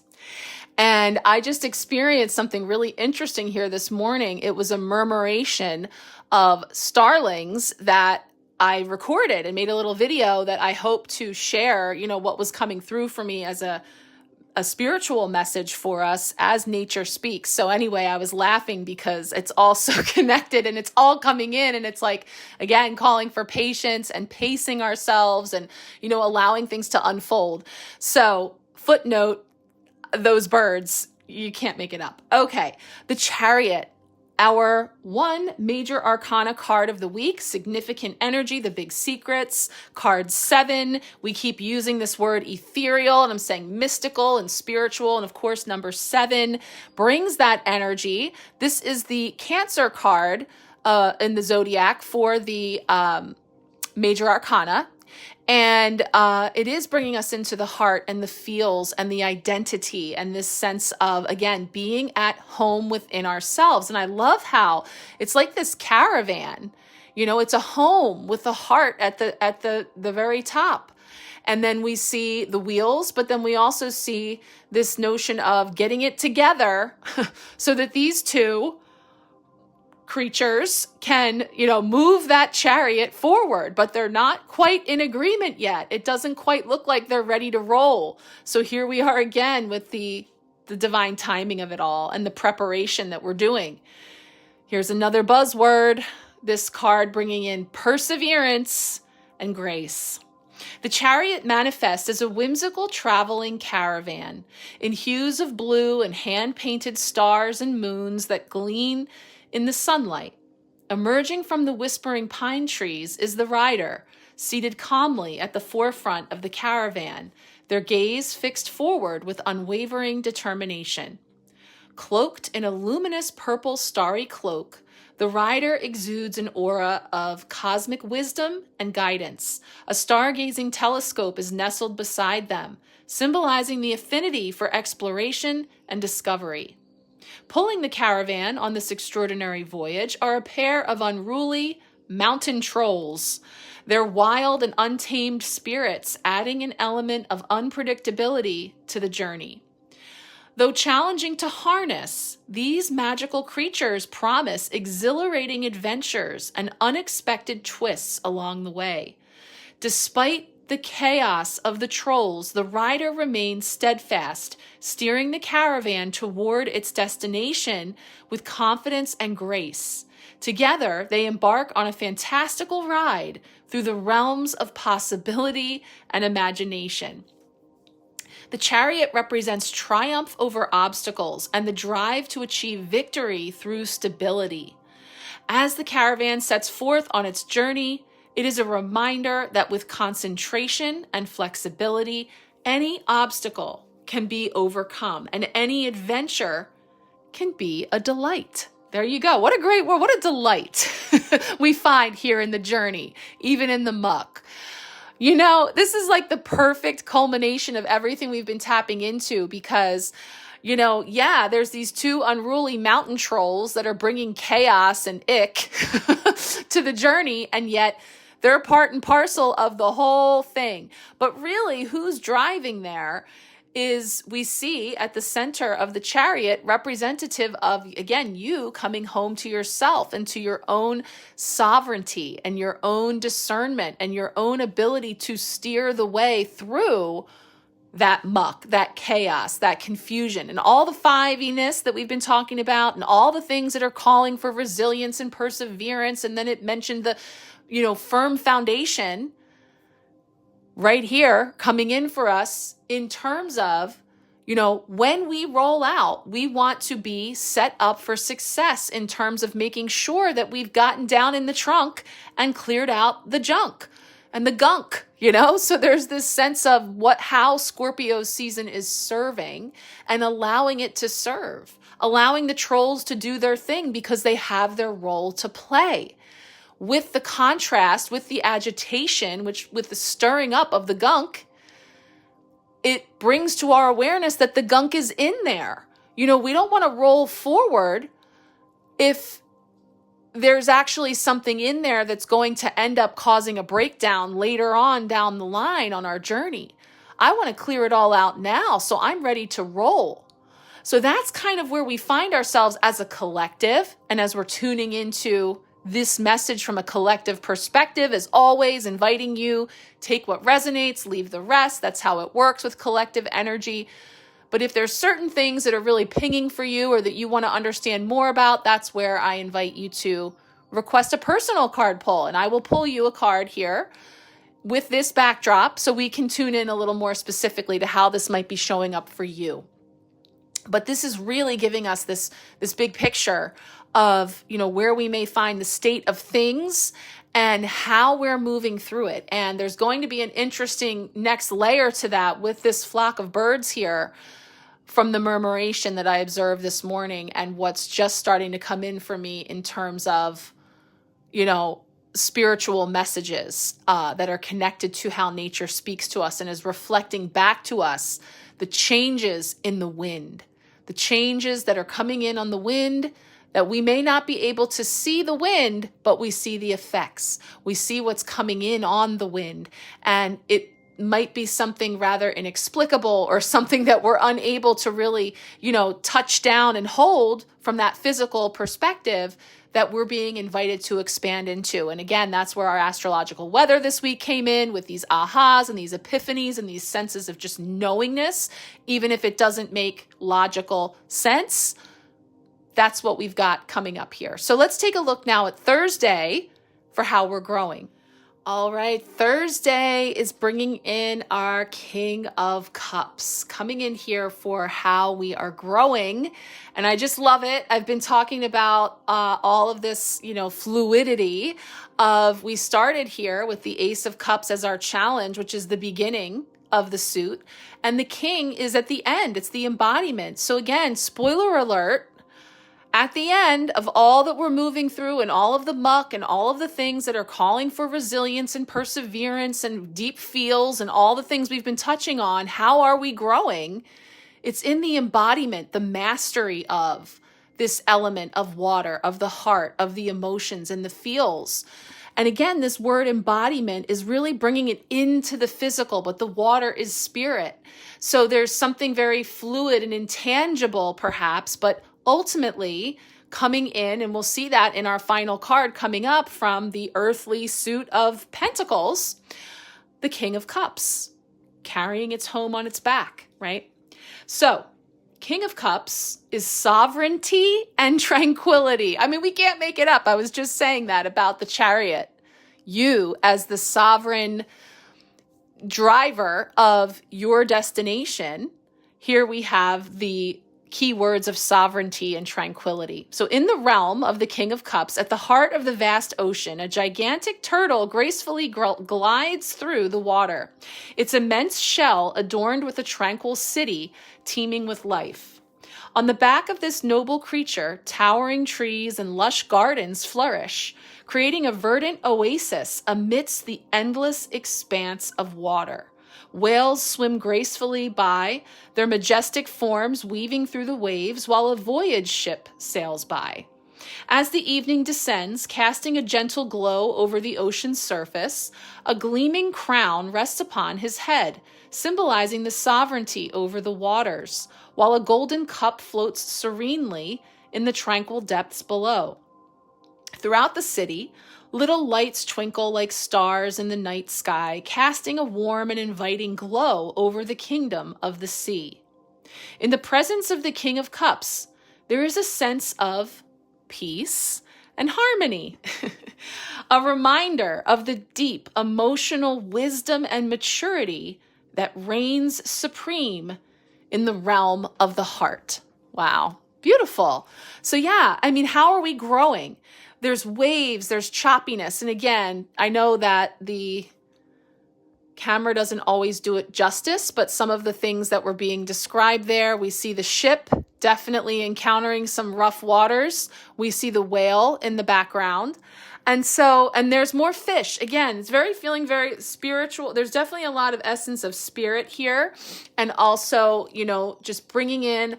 And I just experienced something really interesting here this morning. It was a murmuration of starlings that I recorded and made a little video that I hope to share, what was coming through for me as a spiritual message for us as nature speaks. So anyway, I was laughing because it's all so connected and it's all coming in, and it's like, again, calling for patience and pacing ourselves and, allowing things to unfold. So footnote, those birds, you can't make it up. Okay. The Chariot, our one major arcana card of the week, significant energy, the big secrets, card 7. We keep using this word ethereal, and I'm saying mystical and spiritual. And of course, number 7 brings that energy. This is the Cancer card in the zodiac for the major arcana. And it is bringing us into the heart and the feels and the identity and this sense of, again, being at home within ourselves. And I love how it's like this caravan, it's a home with the heart at the very top. And then we see the wheels, but then we also see this notion of getting it together so that these two creatures can, move that chariot forward, but they're not quite in agreement yet. It doesn't quite look like they're ready to roll. So here we are again with the divine timing of it all and the preparation that we're doing. Here's another buzzword, this card bringing in perseverance and grace. The Chariot manifests as a whimsical traveling caravan in hues of blue and hand-painted stars and moons that gleam in the sunlight. Emerging from the whispering pine trees is the rider, seated calmly at the forefront of the caravan, their gaze fixed forward with unwavering determination. Cloaked in a luminous purple starry cloak, the rider exudes an aura of cosmic wisdom and guidance. A stargazing telescope is nestled beside them, symbolizing the affinity for exploration and discovery. Pulling the caravan on this extraordinary voyage are a pair of unruly mountain trolls, their wild and untamed spirits adding an element of unpredictability to the journey. Though challenging to harness, these magical creatures promise exhilarating adventures and unexpected twists along the way. Despite the chaos of the trolls, the rider remains steadfast, steering the caravan toward its destination with confidence and grace. Together, they embark on a fantastical ride through the realms of possibility and imagination. The Chariot represents triumph over obstacles and the drive to achieve victory through stability. As the caravan sets forth on its journey, it is a reminder that with concentration and flexibility, any obstacle can be overcome and any adventure can be a delight. There you go. What a great word. What a delight we find here in the journey, even in the muck. This is like the perfect culmination of everything we've been tapping into because, yeah, there's these two unruly mountain trolls that are bringing chaos and ick to the journey, and yet they're part and parcel of the whole thing. But really, who's driving there is, we see at the center of the chariot, representative of, again, you coming home to yourself and to your own sovereignty and your own discernment and your own ability to steer the way through that muck, that chaos, that confusion, and all the fiviness that we've been talking about, and all the things that are calling for resilience and perseverance. And then it mentioned the, firm foundation right here coming in for us in terms of, when we roll out, we want to be set up for success in terms of making sure that we've gotten down in the trunk and cleared out the junk and the gunk, So there's this sense of how Scorpio's season is serving and allowing it to serve, allowing the trolls to do their thing because they have their role to play. With the contrast, with the agitation, with the stirring up of the gunk, it brings to our awareness that the gunk is in there. We don't want to roll forward if there's actually something in there that's going to end up causing a breakdown later on down the line on our journey. I want to clear it all out now, so I'm ready to roll. So that's kind of where we find ourselves as a collective, and as we're tuning into this message from a collective perspective, as always, inviting you, take what resonates, leave the rest. That's how it works with collective energy. But if there's certain things that are really pinging for you or that you want to understand more about, that's where I invite you to request a personal card pull. And I will pull you a card here with this backdrop so we can tune in a little more specifically to how this might be showing up for you. But this is really giving us this big picture of, where we may find the state of things and how we're moving through it. And there's going to be an interesting next layer to that with this flock of birds here from the murmuration that I observed this morning, and what's just starting to come in for me in terms of, spiritual messages that are connected to how nature speaks to us and is reflecting back to us the changes in the wind, the changes that are coming in on the wind, that we may not be able to see the wind, but we see the effects. We see what's coming in on the wind, and it might be something rather inexplicable or something that we're unable to really, touch down and hold from that physical perspective that we're being invited to expand into. And again, that's where our astrological weather this week came in, with these ahas and these epiphanies and these senses of just knowingness, even if it doesn't make logical sense. That's what we've got coming up here. So let's take a look now at Thursday for how we're growing. All right, Thursday is bringing in our King of Cups, coming in here for how we are growing. And I just love it. I've been talking about all of this, fluidity of, we started here with the Ace of Cups as our challenge, which is the beginning of the suit. And the King is at the end. It's the embodiment. So again, spoiler alert, at the end of all that we're moving through and all of the muck and all of the things that are calling for resilience and perseverance and deep feels and all the things we've been touching on, how are we growing? It's in the embodiment, the mastery of this element of water, of the heart, of the emotions and the feels. And again, this word embodiment is really bringing it into the physical, but the water is spirit. So there's something very fluid and intangible perhaps, but ultimately coming in, and we'll see that in our final card coming up from the earthly suit of Pentacles, the King of Cups, carrying its home on its back, right? So King of Cups is sovereignty and tranquility. I mean, we can't make it up. I was just saying that about the chariot. You as the sovereign driver of your destination. Here we have the key words of sovereignty and tranquility. So in the realm of the King of Cups, at the heart of the vast ocean, a gigantic turtle gracefully glides through the water, its immense shell adorned with a tranquil city teeming with life. On the back of this noble creature, towering trees and lush gardens flourish, creating a verdant oasis amidst the endless expanse of water. Whales swim gracefully by, their majestic forms weaving through the waves while a voyage ship sails by. As the evening descends, casting a gentle glow over the ocean's surface, a gleaming crown rests upon his head, symbolizing the sovereignty over the waters, while a golden cup floats serenely in the tranquil depths below. Throughout the city, little lights twinkle like stars in the night sky, casting a warm and inviting glow over the kingdom of the sea. In the presence of the King of Cups, there is a sense of peace and harmony, a reminder of the deep emotional wisdom and maturity that reigns supreme in the realm of the heart. Wow, beautiful. So yeah, I mean, how are we growing? There's waves, there's choppiness. And again, I know that the camera doesn't always do it justice, but some of the things that were being described there, we see the ship definitely encountering some rough waters. We see the whale in the background. And there's more fish. Again, it's feeling very spiritual. There's definitely a lot of essence of spirit here. And also, just bringing in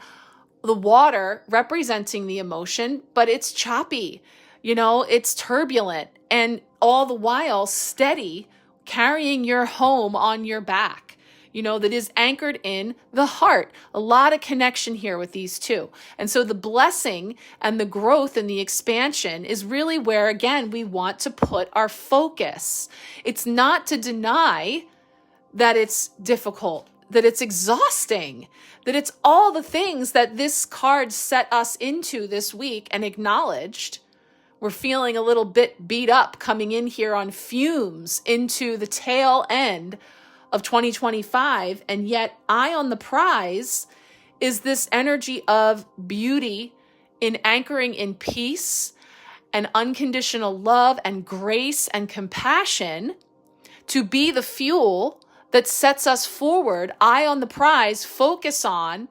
the water representing the emotion, but it's choppy, it's turbulent, and all the while steady, carrying your home on your back, that is anchored in the heart. A lot of connection here with these two. And so the blessing and the growth and the expansion is really where, again, we want to put our focus. It's not to deny that it's difficult, that it's exhausting, that it's all the things that this card set us into this week and acknowledged. We're feeling a little bit beat up coming in here on fumes into the tail end of 2025. And yet eye on the prize is this energy of beauty in anchoring in peace and unconditional love and grace and compassion to be the fuel that sets us forward. Eye on the prize, focus on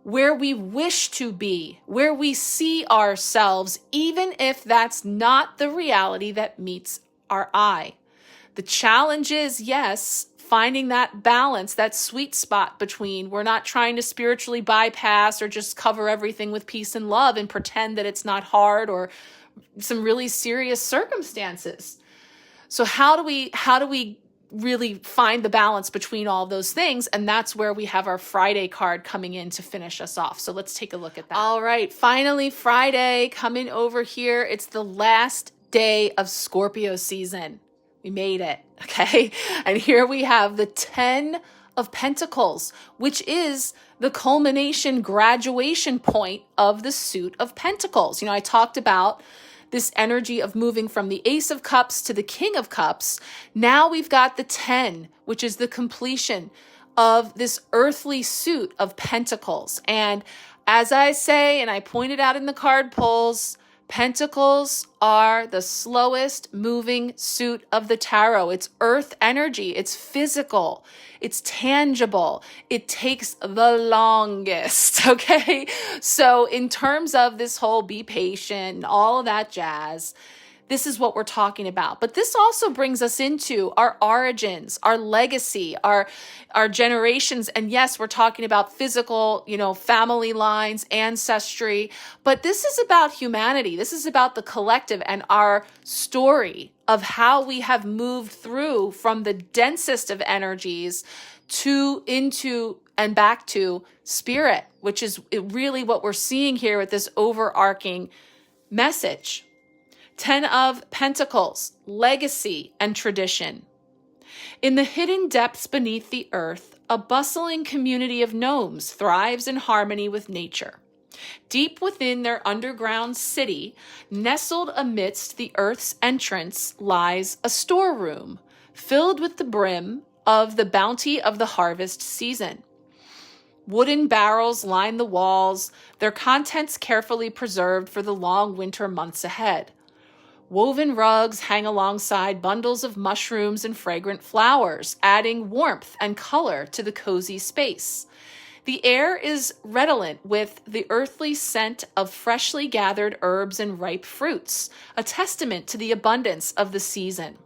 where we wish to be, where we see ourselves, even if that's not the reality that meets our eye. The challenge is, yes, finding that balance, that sweet spot between we're not trying to spiritually bypass or just cover everything with peace and love and pretend that it's not hard or some really serious circumstances. So how do we really find the balance between all those things? And that's where we have our Friday card coming in to finish us off. So let's take a look at that. All right, finally Friday coming over here. It's the last day of Scorpio season. We made it, okay? And here we have the 10 of Pentacles, which is the culmination, graduation point of the suit of Pentacles. I talked about this energy of moving from the Ace of Cups to the King of Cups. Now we've got the 10, which is the completion of this earthly suit of Pentacles. And as I say, and I pointed out in the card pulls, Pentacles are the slowest moving suit of the tarot. It's earth energy. It's physical. It's tangible. It takes the longest, okay? So in terms of this whole be patient and all of that jazz, this is what we're talking about. But this also brings us into our origins, our legacy, our generations. And yes, we're talking about physical, family lines, ancestry. But this is about humanity. This is about the collective and our story of how we have moved through from the densest of energies into and back to spirit, which is really what we're seeing here with this overarching message. 10 of Pentacles, legacy and tradition. In the hidden depths beneath the earth, a bustling community of gnomes thrives in harmony with nature. Deep within their underground city, nestled amidst the earth's entrance, lies a storeroom filled with the brim of the bounty of the harvest season. Wooden barrels line the walls, their contents carefully preserved for the long winter months ahead. Woven rugs hang alongside bundles of mushrooms and fragrant flowers, adding warmth and color to the cozy space. The air is redolent with the earthly scent of freshly gathered herbs and ripe fruits, a testament to the abundance of the season.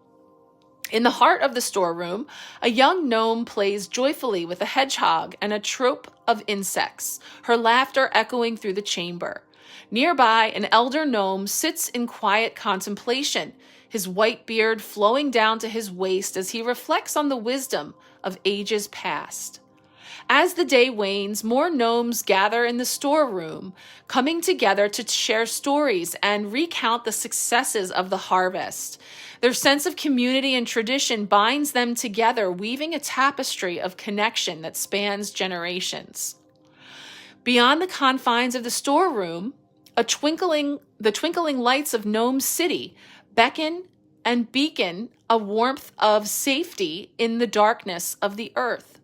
In the heart of the storeroom, a young gnome plays joyfully with a hedgehog and a troop of insects, her laughter echoing through the chamber. Nearby, an elder gnome sits in quiet contemplation, his white beard flowing down to his waist as he reflects on the wisdom of ages past. As the day wanes, more gnomes gather in the storeroom, coming together to share stories and recount the successes of the harvest. Their sense of community and tradition binds them together, weaving a tapestry of connection that spans generations. Beyond the confines of the storeroom, the twinkling lights of Gnome City beckon and beacon a warmth of safety in the darkness of the earth.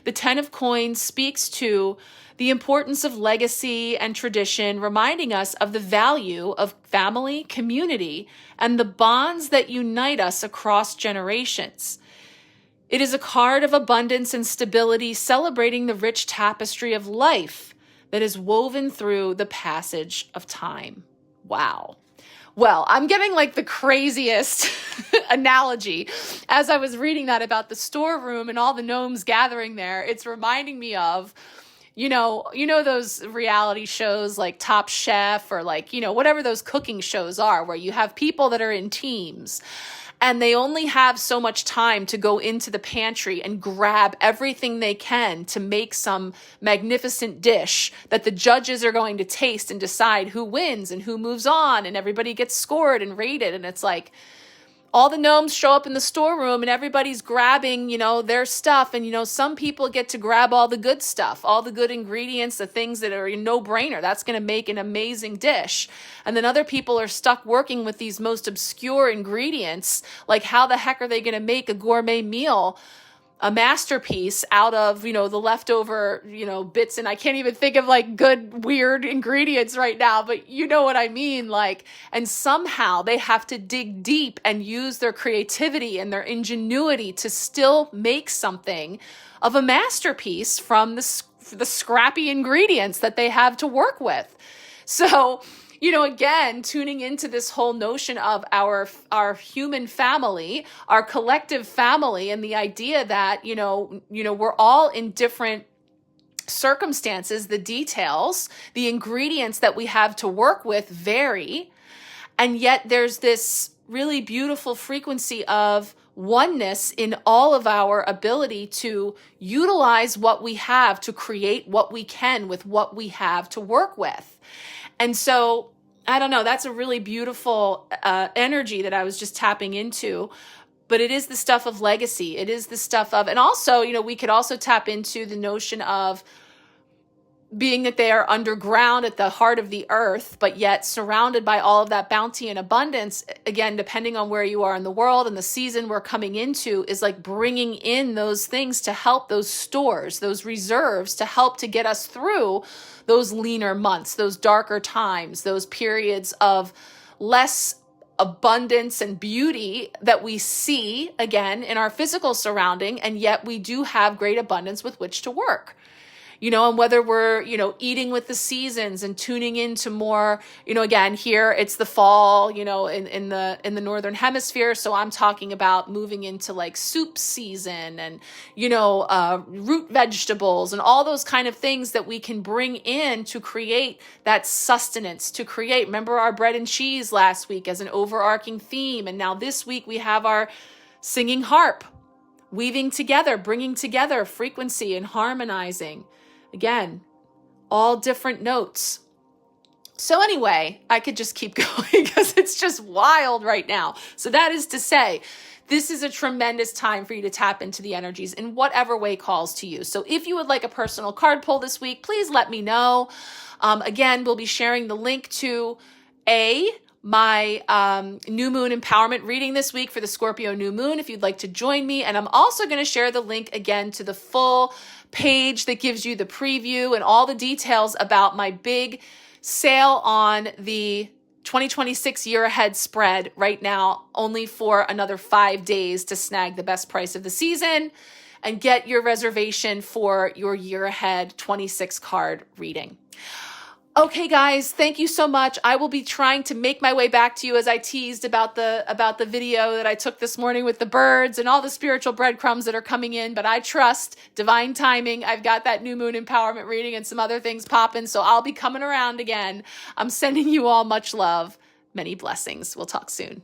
The Ten of Coins speaks to the importance of legacy and tradition, reminding us of the value of family, community, and the bonds that unite us across generations. It is a card of abundance and stability, celebrating the rich tapestry of life that is woven through the passage of time. Wow. Well, I'm getting like the craziest analogy as I was reading that about the storeroom and all the gnomes gathering there. It's reminding me of, you know those reality shows like Top Chef or like, whatever those cooking shows are where you have people that are in teams and they only have so much time to go into the pantry and grab everything they can to make some magnificent dish that the judges are going to taste and decide who wins and who moves on, and everybody gets scored and rated. And it's like all the gnomes show up in the storeroom and everybody's grabbing, their stuff. And, some people get to grab all the good stuff, all the good ingredients, the things that are a no-brainer. That's going to make an amazing dish. And then other people are stuck working with these most obscure ingredients. Like, how the heck are they going to make a gourmet meal, a masterpiece out of, the leftover, bits? And I can't even think of like good, weird ingredients right now, but you know what I mean? Like, and somehow they have to dig deep and use their creativity and their ingenuity to still make something of a masterpiece from the scrappy ingredients that they have to work with. So, again, tuning into this whole notion of our human family, our collective family, and the idea that, we're all in different circumstances, the details, the ingredients that we have to work with vary. And yet there's this really beautiful frequency of oneness in all of our ability to utilize what we have to create what we can with what we have to work with. And so, I don't know, that's a really beautiful energy that I was just tapping into. But it is the stuff of legacy. It is the stuff of, and also, we could also tap into the notion of being that they are underground at the heart of the earth, but yet surrounded by all of that bounty and abundance. Again, depending on where you are in the world and the season we're coming into, is like bringing in those things to help, those stores, those reserves to help to get us through those leaner months, those darker times, those periods of less abundance and beauty that we see again in our physical surrounding, and yet we do have great abundance with which to work. And whether we're, eating with the seasons and tuning into more, again, here it's the fall, in the Northern Hemisphere. So I'm talking about moving into like soup season and, root vegetables and all those kind of things that we can bring in to create that sustenance, to create. Remember our bread and cheese last week as an overarching theme. And now this week we have our singing harp, weaving together, bringing together frequency and harmonizing. Again, all different notes. So anyway, I could just keep going because it's just wild right now. So that is to say, this is a tremendous time for you to tap into the energies in whatever way calls to you. So if you would like a personal card pull this week, please let me know. Again, we'll be sharing the link to my new moon empowerment reading this week for the Scorpio new moon if you'd like to join me. And I'm also going to share the link again to the full page that gives you the preview and all the details about my big sale on the 2026 year ahead spread right now, only for another 5 days to snag the best price of the season and get your reservation for your year ahead 26 card reading. Okay, guys, thank you so much. I will be trying to make my way back to you, as I teased about the video that I took this morning with the birds and all the spiritual breadcrumbs that are coming in, but I trust divine timing. I've got that new moon empowerment reading and some other things popping, so I'll be coming around again. I'm sending you all much love. Many blessings. We'll talk soon.